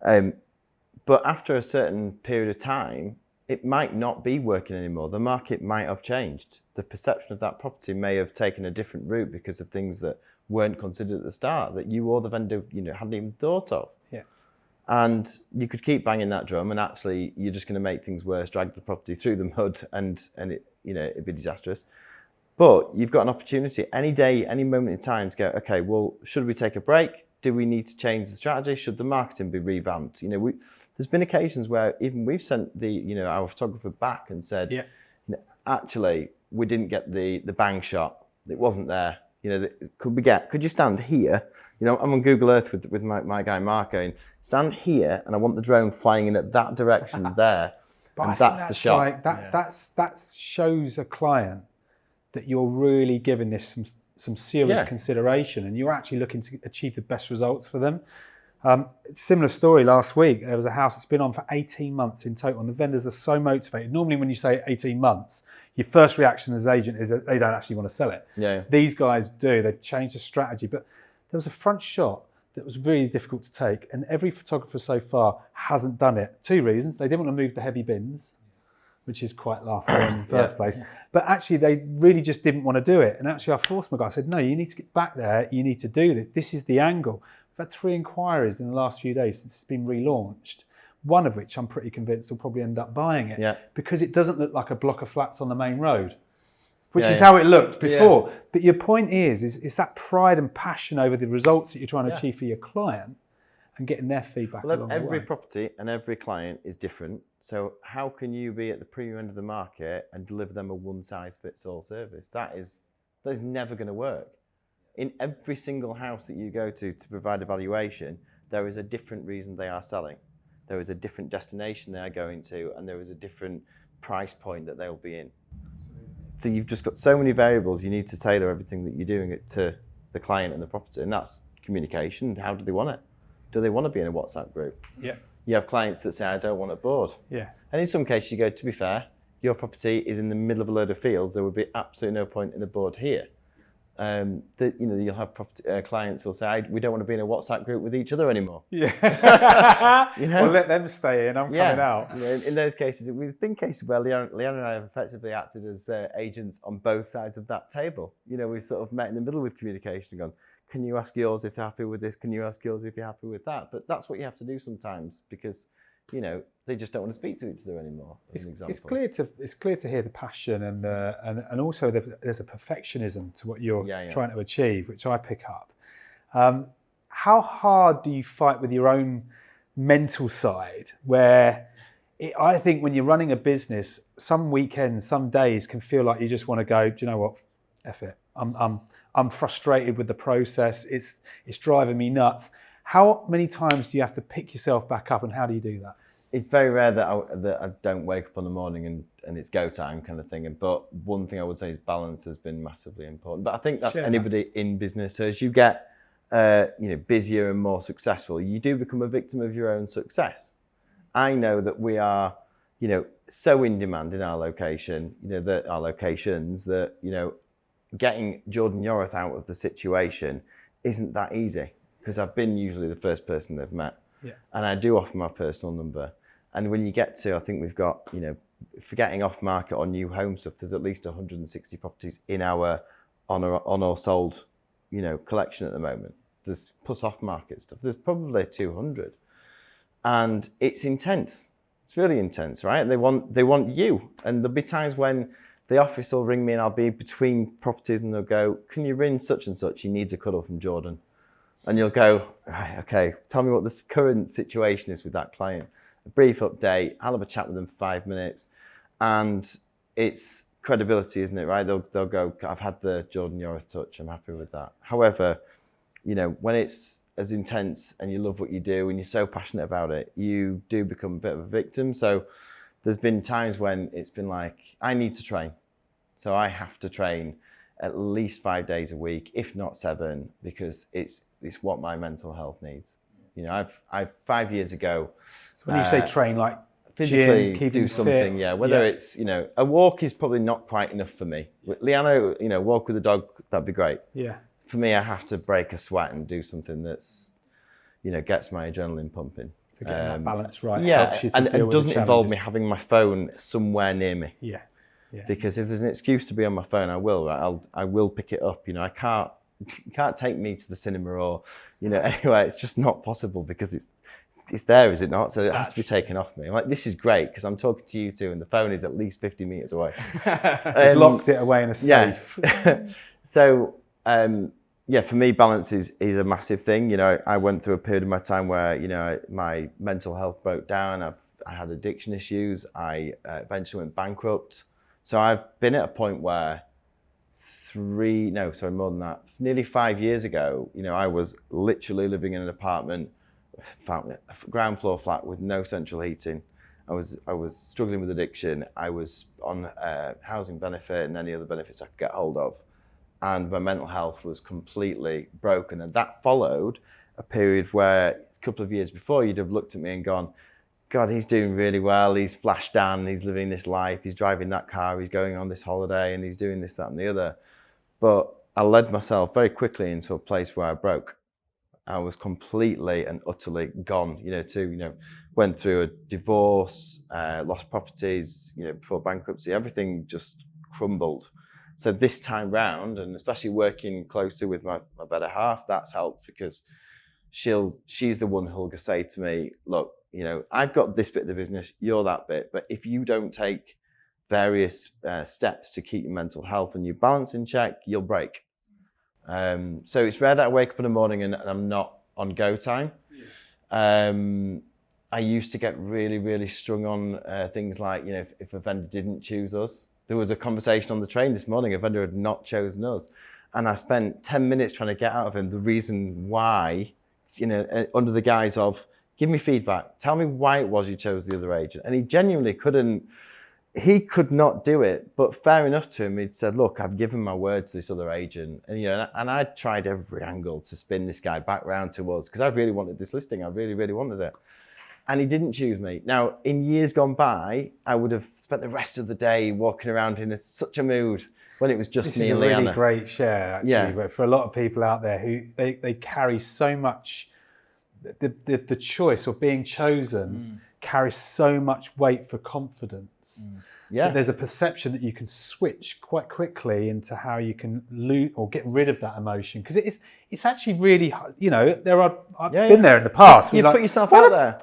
But after a certain period of time, it might not be working anymore. The market might have changed. The perception of that property may have taken a different route because of things that weren't considered at the start, that you or the vendor, hadn't even thought of. Yeah. And you could keep banging that drum, and actually you're just going to make things worse, drag the property through the mud, and it, it'd be disastrous. But you've got an opportunity any day, any moment in time to go, okay, well, should we take a break? Do we need to change the strategy? Should the marketing be revamped? There's been occasions where even we've sent our photographer back and said, actually, we didn't get the bang shot. It wasn't there. Could you stand here? I'm on Google Earth with my guy Mark going, stand here, and I want the drone flying in at that direction there, and that's the shot. That shows a client that you're really giving this some serious consideration, and you're actually looking to achieve the best results for them. Similar story last week. There was a house that's been on for 18 months in total, and the vendors are so motivated. Normally when you say 18 months, your first reaction as an agent is that they don't actually want to sell it. Yeah. These guys do. They've changed the strategy. But there was a front shot that was really difficult to take, and every photographer so far hasn't done it. 2 reasons. They didn't want to move the heavy bins, which is quite laughable in the first place. But actually, they really just didn't want to do it. And actually, I forced my guy. I said, no, you need to get back there. You need to do this. This is the angle. We've had 3 inquiries in the last few days since it's been relaunched, one of which I'm pretty convinced will probably end up buying it because it doesn't look like a block of flats on the main road, which is how it looked before. But your point is that pride and passion over the results that you're trying to achieve for your client and getting their feedback along the way. Every property and every client is different. So how can you be at the premium end of the market and deliver them a one-size-fits-all service? That is never going to work. In every single house that you go to provide a valuation, there is a different reason they are selling. There is a different destination they are going to, and there is a different price point that they'll be in. So you've just got so many variables. You need to tailor everything that you're doing to the client and the property, and that's communication. How do they want it? Do they want to be in a WhatsApp group? Yeah. You have clients that say, I don't want a board. Yeah. And in some cases you go, to be fair, your property is in the middle of a load of fields. There would be absolutely no point in a board here. You'll have clients who'll say, we don't want to be in a WhatsApp group with each other anymore. Yeah. Well, let them stay in. I'm coming out. In those cases, we've been cases where Leanna and I have effectively acted as agents on both sides of that table. We've sort of met in the middle with communication and gone, can you ask yours if you're happy with this? Can you ask yours if you're happy with that? But that's what you have to do sometimes because, they just don't want to speak to each other anymore, as an example. It's clear to hear the passion and also there's a perfectionism to what you're trying to achieve, which I pick up. How hard do you fight with your own mental side where I think when you're running a business, some weekends, some days can feel like you just want to go, do you know what, F it. I'm frustrated with the process. It's driving me nuts. How many times do you have to pick yourself back up, and how do you do that? It's very rare that I don't wake up in the morning and it's go time kind of thing. But one thing I would say is balance has been massively important. But I think that's anybody in business. So as you get busier and more successful, you do become a victim of your own success. I know that we are, so in demand in our location, our locations that, getting Jordan Yorath out of the situation isn't that easy because I've been usually the first person they've met. Yeah. And I do offer my personal number. And when you get to, I think we've got, for getting off market or new home stuff, there's at least 160 properties in our on or sold, collection at the moment. There's plus off market stuff. There's probably 200. And it's intense. It's really intense, right? They want you. And there'll be times when the office will ring me and I'll be between properties and they'll go, can you ring such and such? He needs a cuddle from Jordan. And you'll go, right, okay, tell me what this current situation is with that client. A brief update, I'll have a chat with them for 5 minutes. And it's credibility, isn't it, right? They'll go, I've had the Jordan Yorath touch, I'm happy with that. However, when it's as intense and you love what you do and you're so passionate about it, you do become a bit of a victim. So there's been times when it's been like, I need to train. So I have to train at least 5 days a week, if not 7, because it's what my mental health needs. I've 5 years ago. So when you say train, like physically gym, do something, fit, whether it's, a walk is probably not quite enough for me. Leanna, walk with the dog, that'd be great. Yeah. For me, I have to break a sweat and do something that's, gets my adrenaline pumping. To get that balance right. Yeah, helps you to and deal it with doesn't the involve me challenges. having my phone somewhere near me. Yeah. Because if there's an excuse to be on my phone, I will. Right? I will pick it up. I can't can't take me to the cinema or, anyway, it's just not possible because it's there, is it not? So it has to be taken off me. I'm like, this is great because I'm talking to you two and the phone is at least 50 meters away. You've locked it away in a safe. Yeah. So, for me, balance is a massive thing. I went through a period of my time where, my mental health broke down. I had addiction issues. I eventually went bankrupt. So I've been at a point where more than that, nearly 5 years ago, I was literally living in an apartment, a ground floor flat with no central heating. I was struggling with addiction. I was on housing benefit and any other benefits I could get hold of. And my mental health was completely broken. And that followed a period where a couple of years before you'd have looked at me and gone, God, he's doing really well. He's flashed down, he's living this life, he's driving that car, he's going on this holiday and he's doing this, that and the other. But I led myself very quickly into a place where I broke. I was completely and utterly gone, went through a divorce, lost properties, before bankruptcy, everything just crumbled. So this time round, and especially working closely with my better half, that's helped because she's the one who'll say to me, look, I've got this bit of the business, you're that bit, but if you don't take various steps to keep your mental health and your balance in check, you'll break. So it's rare that I wake up in the morning and I'm not on go time. I used to get really, really strung on things like, if a vendor didn't choose us. There was a conversation on the train this morning, a vendor had not chosen us. And I spent 10 minutes trying to get out of him the reason why, under the guise of, give me feedback, tell me why it was you chose the other agent. And he genuinely he could not do it, but fair enough to him, he'd said, look, I've given my word to this other agent. And, and I tried every angle to spin this guy back round to us because I really wanted this listing. I really, really wanted it. And he didn't choose me. Now, in years gone by, I would have spent the rest of the day walking around in such a mood when it was just me and Leanna. This is a really great share, actually, but for a lot of people out there who they carry so much, the choice or being chosen carries so much weight for confidence. Yeah, there's a perception that you can switch quite quickly into how you can lose or get rid of that emotion because it's actually really, I've been there in the past. You put yourself out there.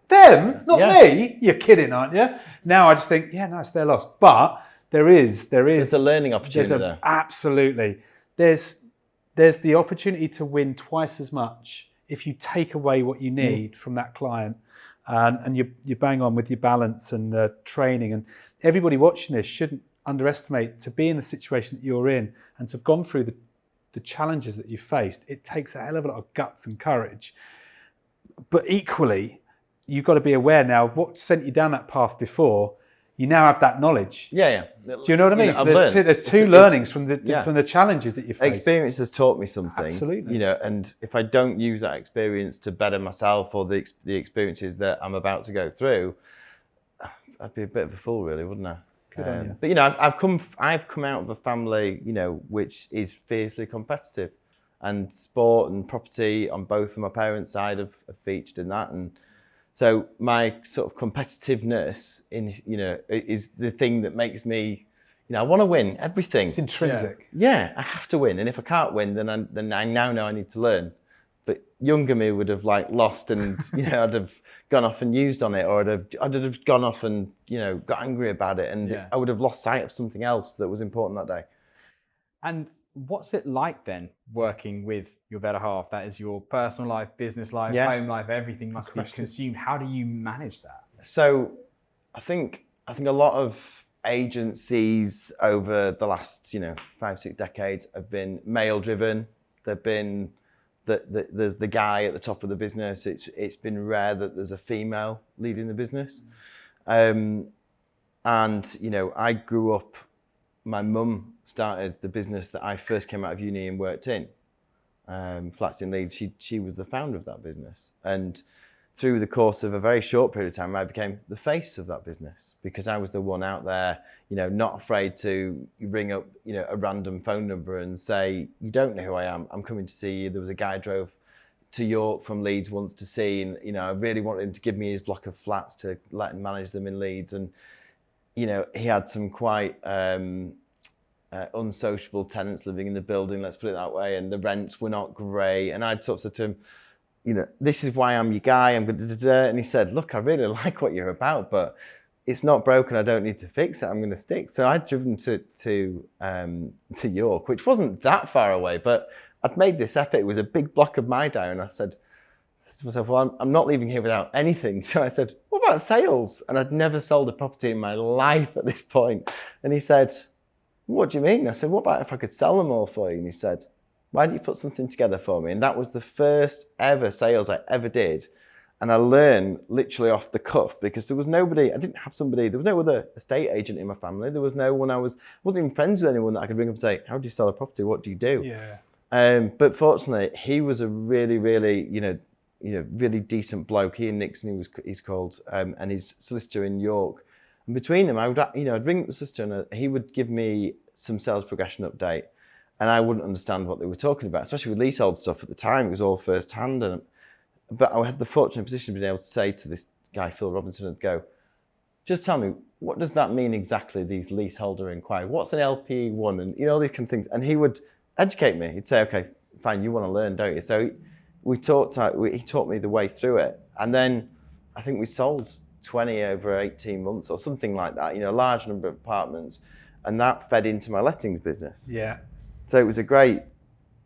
Them, not me. You're kidding, aren't you? Now I just think, it's their loss. But there's a learning opportunity there. Absolutely. There's the opportunity to win twice as much if you take away what you need from that client. And you bang on with your balance and training. And everybody watching this shouldn't underestimate to be in the situation that you're in and to have gone through the challenges that you've faced. It takes a hell of a lot of guts and courage. But equally, you've got to be aware now of what sent you down that path before. You now have that knowledge. Yeah. Do you know what I mean? So there's two learnings from the challenges that you face. Experience has taught me something. Absolutely. And if I don't use that experience to better myself or the experiences that I'm about to go through, I'd be a bit of a fool, really, wouldn't I? Good on you. But I've come out of a family, which is fiercely competitive, and sport and property on both of my parents' side have featured in that, and so my sort of competitiveness is the thing that makes me, I want to win everything. It's intrinsic. Yeah, I have to win, and if I can't win, then I now know I need to learn. But younger me would have lost, and I'd have gone off and used on it, or I'd have gone off and got angry about it, and I would have lost sight of something else that was important that day. And what's it like then working with your better half? That is your personal life, business life, home life, everything must be consumed. How do you manage that? So I think a lot of agencies over the last 5-6 decades have been male driven. They've been there's the guy at the top of the business. It's been rare that there's a female leading the business. And I grew up, my mum started the business that I first came out of uni and worked in, Flats in Leeds. She was the founder of that business. And through the course of a very short period of time, I became the face of that business because I was the one out there, not afraid to ring up, a random phone number and say, you don't know who I am, I'm coming to see you. There was a guy who drove to York from Leeds once to see, and I really wanted him to give me his block of flats to let him manage them in Leeds. And he had some quite unsociable tenants living in the building, let's put it that way, and the rents were not great. And I'd sort of said to him, you know, this is why I'm your guy, I'm going to, and he said, look, I really like what you're about, but it's not broken, I don't need to fix it, I'm going to stick. So I'd driven to York, which wasn't that far away, but I'd made this effort. It was a big block of my diary, and I said to myself, well, I'm not leaving here without anything. So I said, what about sales? And I'd never sold a property in my life at this point. And he said, what do you mean? I said, what about if I could sell them all for you? And he said, why don't you put something together for me? And that was the first ever sales I ever did. And I learned literally off the cuff, because there was nobody, there was no other estate agent in my family. There was no one, I wasn't even friends with anyone that I could ring up and say, how do you sell a property? What do you do? Yeah. But fortunately, he was a really, really, really decent bloke. He and Nixon, he's called, and his solicitor in York. And between them, I'd ring up the solicitor, and he would give me some sales progression update, and I wouldn't understand what they were talking about, especially with leasehold stuff at the time. It was all first hand, but I had the fortunate position of being able to say to this guy, Phil Robinson, and go, just tell me, what does that mean exactly, these leaseholder inquiry? What's an LPE1? And all these kind of things. And he would educate me. He'd say, okay, fine, you want to learn, don't you? So he taught me the way through it. And then I think we sold 20 over 18 months or something like that, a large number of apartments. And that fed into my lettings business. Yeah. So it was a great,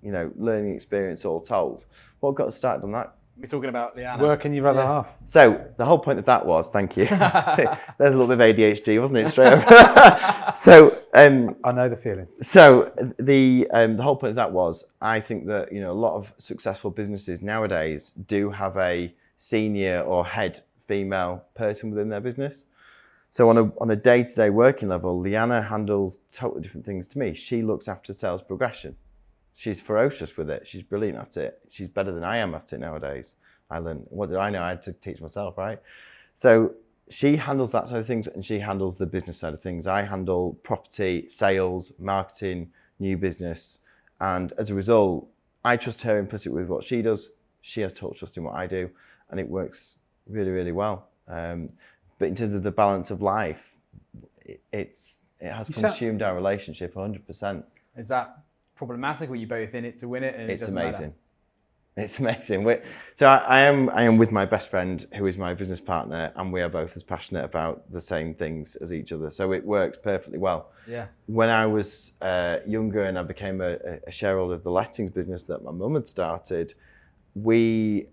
learning experience all told. What got us started on that? We're talking about Leanna. Working your other half. So the whole point of that was, thank you. There's a little bit of ADHD, wasn't it? Straight over. So I know the feeling. So the whole point of that was, I think that a lot of successful businesses nowadays do have a senior or head female person within their business. So on a day-to-day working level, Leanna handles totally different things to me. She looks after sales progression. She's ferocious with it. She's brilliant at it. She's better than I am at it nowadays. I learned, what did I know? I had to teach myself, right? So she handles that side of things, and she handles the business side of things. I handle property, sales, marketing, new business. And as a result, I trust her implicit with what she does. She has total trust in what I do, and it works really, really well. But in terms of the balance of life, it has consumed our relationship 100%. Is that problematic? Were you both in it to win it? And it's it amazing. Matter? It's amazing. So I am with my best friend, who is my business partner, and we are both as passionate about the same things as each other. So it works perfectly well. Yeah. When I was younger and I became a shareholder of the lettings business that my mum had started, we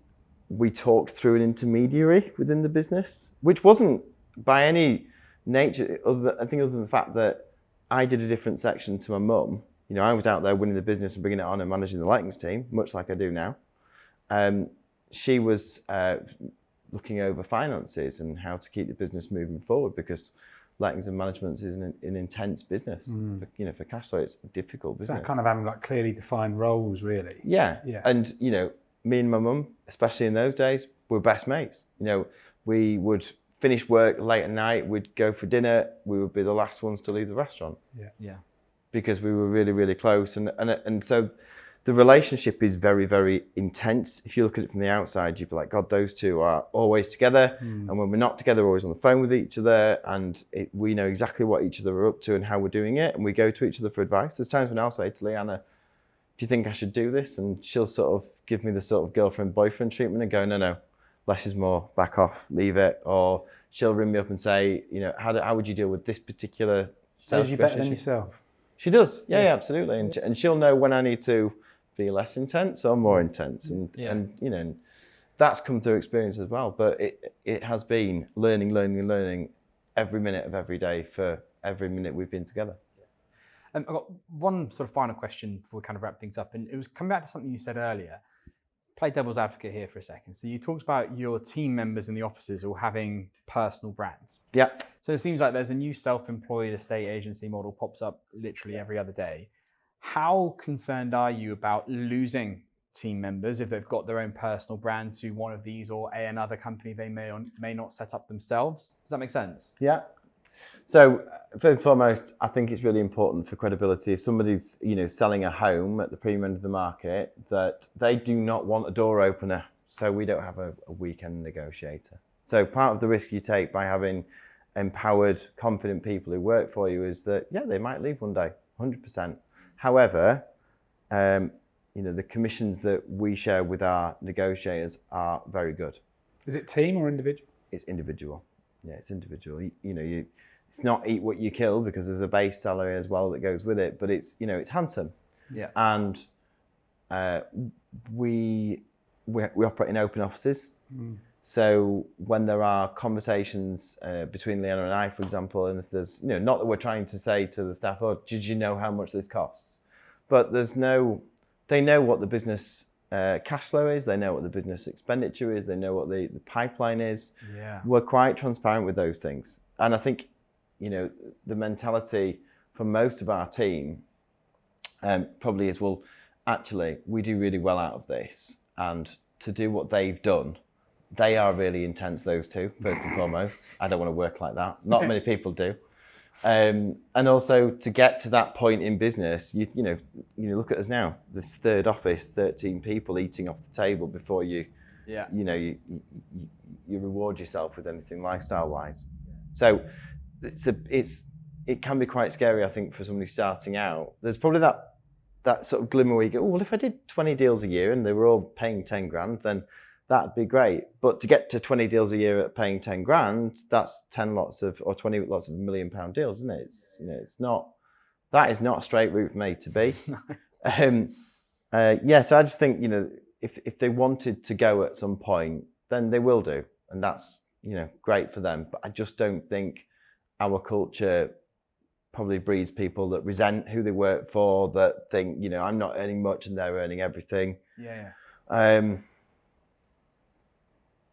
talked through an intermediary within the business, which wasn't by any nature, other than the fact that I did a different section to my mum. I was out there winning the business and bringing it on and managing the lettings team, much like I do now. She was looking over finances and how to keep the business moving forward, because lettings and management is an intense business. For cash flow, it's a difficult business. So kind of having like clearly defined roles, really. Yeah. And me and my mum, especially in those days, were best mates. We would finish work late at night, we'd go for dinner, we would be the last ones to leave the restaurant. Yeah. Because we were really, really close. And so the relationship is very, very intense. If you look at it from the outside, you'd be like, God, those two are always together. And when we're not together, we're always on the phone with each other. And we know exactly what each other are up to and how we're doing it. And we go to each other for advice. There's times when I'll say to Leanna, do you think I should do this? And she'll sort of give me the sort of girlfriend-boyfriend treatment and go, no, less is more, back off, leave it. Or she'll ring me up and say, how would you deal with this particular sales Is you better than yourself? She does, yeah, absolutely, and she'll know when I need to be less intense or more intense, and that's come through experience as well. But it has been learning every minute of every day for every minute we've been together. I've got one sort of final question before we kind of wrap things up, and it was coming back to something you said earlier. Play devil's advocate here for a second. So you talked about your team members in the offices all having personal brands. Yeah. So it seems like there's a new self-employed estate agency model pops up literally every other day. How concerned are you about losing team members if they've got their own personal brand to one of these or another company they may or may not set up themselves? Does that make sense? Yeah. So first and foremost, I think it's really important for credibility. If somebody's, selling a home at the premium end of the market, that they do not want a door opener. So we don't have a weekend negotiator. So part of the risk you take by having empowered, confident people who work for you is that, they might leave one day, 100%. However, the commissions that we share with our negotiators are very good. Is it team or individual? It's individual. Yeah, it's individual. It's not eat what you kill, because there's a base salary as well that goes with it, but it's handsome. Yeah. And we operate in open offices. So when there are conversations between Leanna and I, for example, and if there's, not that we're trying to say to the staff, oh, did you know how much this costs? But they know what the business cash flow is, they know what the business expenditure is, they know what the pipeline is. Yeah. We're quite transparent with those things. And I think, the mentality for most of our team probably is, well, actually, we do really well out of this. And to do what they've done, they are really intense, those two, first and foremost. I don't want to work like that. Not many people do. And also to get to that point in business, you look at us now, this third office, 13 people eating off the table before you reward yourself with anything lifestyle-wise. So it can be quite scary, I think, for somebody starting out. There's probably that sort of glimmer where you go, oh, well, if I did 20 deals a year and they were all paying 10 grand, then that'd be great. But to get to 20 deals a year at paying 10 grand, that's 20 lots of £1 million deals, isn't it? That is not a straight route for me to be. So I just think, if they wanted to go at some point, then they will do. And that's, great for them. But I just don't think our culture probably breeds people that resent who they work for, that think, I'm not earning much and they're earning everything. Yeah.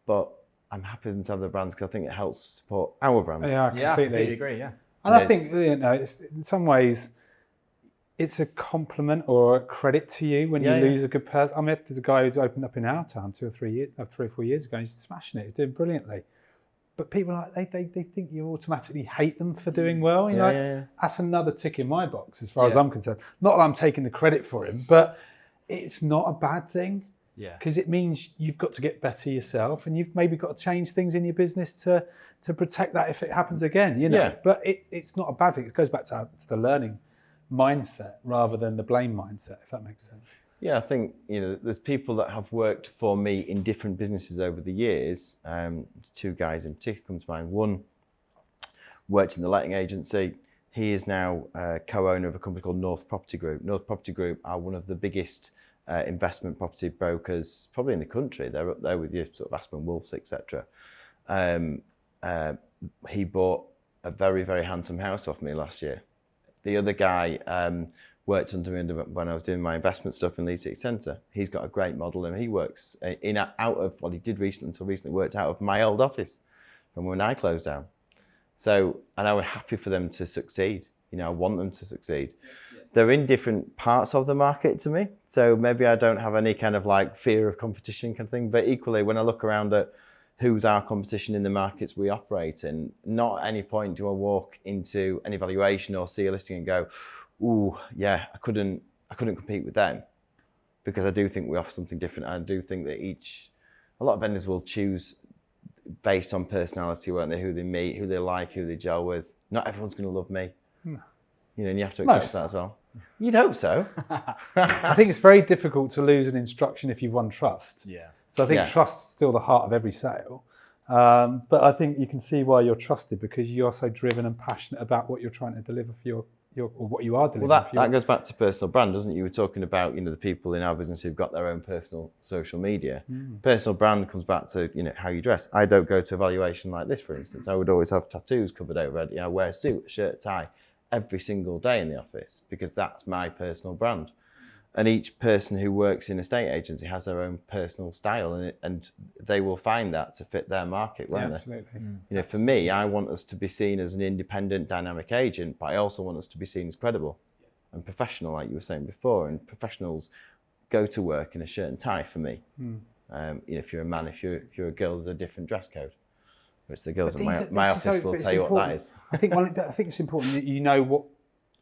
But I'm happy to have the brands, because I think it helps support our brand. Yeah, I completely agree. Yeah, and I think it's, in some ways, it's a compliment or a credit to you when you lose a good person. I mean, there's a guy who's opened up in our town 3 or 4 years ago. He's smashing it. He's doing brilliantly. But people they think you automatically hate them for doing well. That's another tick in my box as far as I'm concerned. Not that I'm taking the credit for him, but it's not a bad thing. Yeah. Because it means you've got to get better yourself, and you've maybe got to change things in your business to protect that if it happens again. But it's not a bad thing. It goes back to the learning mindset rather than the blame mindset, if that makes sense. Yeah, I think there's people that have worked for me in different businesses over the years. Two guys in particular come to mind. One worked in the letting agency. He is now co-owner of a company called North Property Group. North Property Group are one of the biggest investment property brokers probably in the country. They're up there with your sort of Aspen Wolves, etc. He bought a very, very handsome house off me last year. The other guy worked under me when I was doing my investment stuff in Leeds City Centre. He's got a great model, and he works he did recently worked out of my old office from when I closed down. So, and I was happy for them to succeed. I want them to succeed. They're in different parts of the market to me, so maybe I don't have any kind of fear of competition kind of thing, but equally when I look around at who's our competition in the markets we operate in, not at any point do I walk into an evaluation or see a listing and go, ooh, yeah, I couldn't compete with them, because I do think we offer something different. I do think that a lot of vendors will choose based on personality, won't they? Who they meet, who they like, who they gel with. Not everyone's going to love me. No. And you have to accept that as well. You'd hope so. I think it's very difficult to lose an instruction if you've won trust. Yeah. So I think trust's still the heart of every sale. But I think you can see why you're trusted, because you're so driven and passionate about what you're trying to deliver for your or what you are delivering. Well, that goes back to personal brand, doesn't it? You were talking about the people in our business who've got their own personal social media. Personal brand comes back to how you dress. I don't go to evaluation like this, for instance. I would always have tattoos covered over it. I wear a suit, a shirt, tie every single day in the office, because that's my personal brand. And each person who works in a estate agency has their own personal style, and they will find that to fit their market, won't they? Absolutely. For me, I want us to be seen as an independent, dynamic agent, but I also want us to be seen as credible and professional, like you were saying before. And professionals go to work in a shirt and tie for me. If you're a man, if you're a girl, there's a different dress code, which the girls at my office will tell you what that is. I think it's important that you know what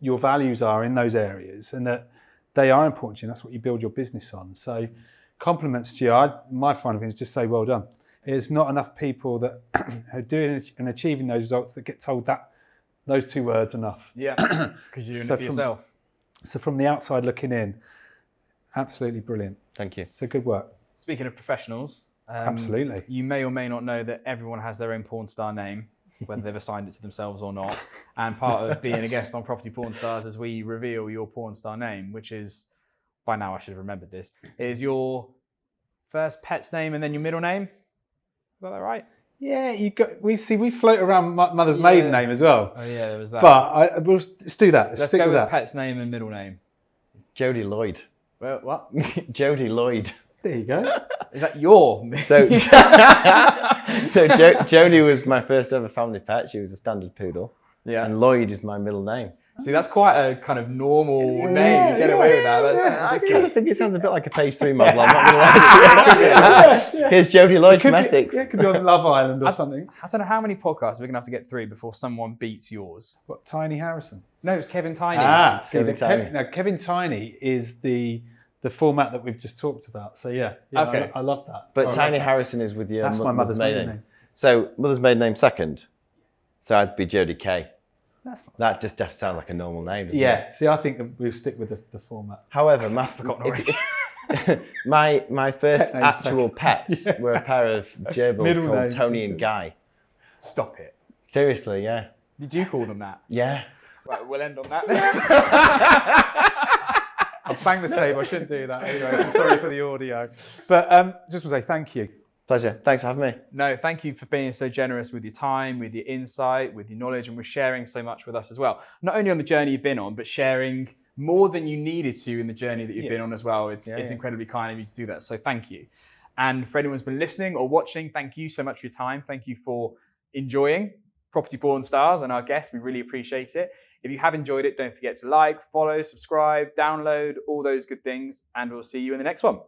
your values are in those areas, and that they are important to you, and that's what you build your business on. So compliments to you, my final thing is just say well done. There's not enough people that are doing and achieving those results that get told that those two words enough. Yeah, because you're doing it for yourself. So from the outside looking in, absolutely brilliant. Thank you. So good work. Speaking of professionals, Absolutely. you may or may not know that everyone has their own porn star name, whether they've assigned it to themselves or not. And part of being a guest on Property Porn Stars is we reveal your porn star name, which is, by now I should have remembered this, is your first pet's name and then your middle name. Got that right? Yeah, we float around mother's maiden name as well. Oh yeah, there was that. But let's do that. Let's stick go with that. pet's name and middle name. Jodie Lloyd. Well, what? Jodie Lloyd. There you go. Is that your? So Jodie was my first ever family pet. She was a standard poodle. Yeah. And Lloyd is my middle name. See, that's quite a kind of normal name. You get away with that. I think it sounds a bit like a page 3 model. I'm not going to lie to you. Here's Jodie Lloyd from Essex. It could be on Love Island or something. I don't know how many podcasts we're going to have to get through before someone beats yours. What, Tiny Harrison? No, it's Kevin Tiny. Kevin Tiny is the format that we've just talked about. So yeah, okay. I love that. But Tiny Harrison is with your That's my mother's maiden name. So mother's maiden name second. So I'd be Jodie K. That just sounds like a normal name, doesn't it? See, I think that we'll stick with the format. However, my first actual pets were a pair of gerbils called Tony and Guy. Stop it. Seriously, yeah. Did you call them that? Yeah. Right, we'll end on that then. I'll bang the table. I shouldn't do that anyway. So sorry for the audio. But just want to say thank you. Pleasure. Thanks for having me. No, thank you for being so generous with your time, with your insight, with your knowledge, and with sharing so much with us as well. Not only on the journey you've been on, but sharing more than you needed to in the journey that you've been on as well. It's incredibly kind of you to do that. So thank you. And for anyone who's been listening or watching, thank you so much for your time. Thank you for enjoying Property Porn Stars and our guests. We really appreciate it. If you have enjoyed it, don't forget to like, follow, subscribe, download, all those good things. And we'll see you in the next one.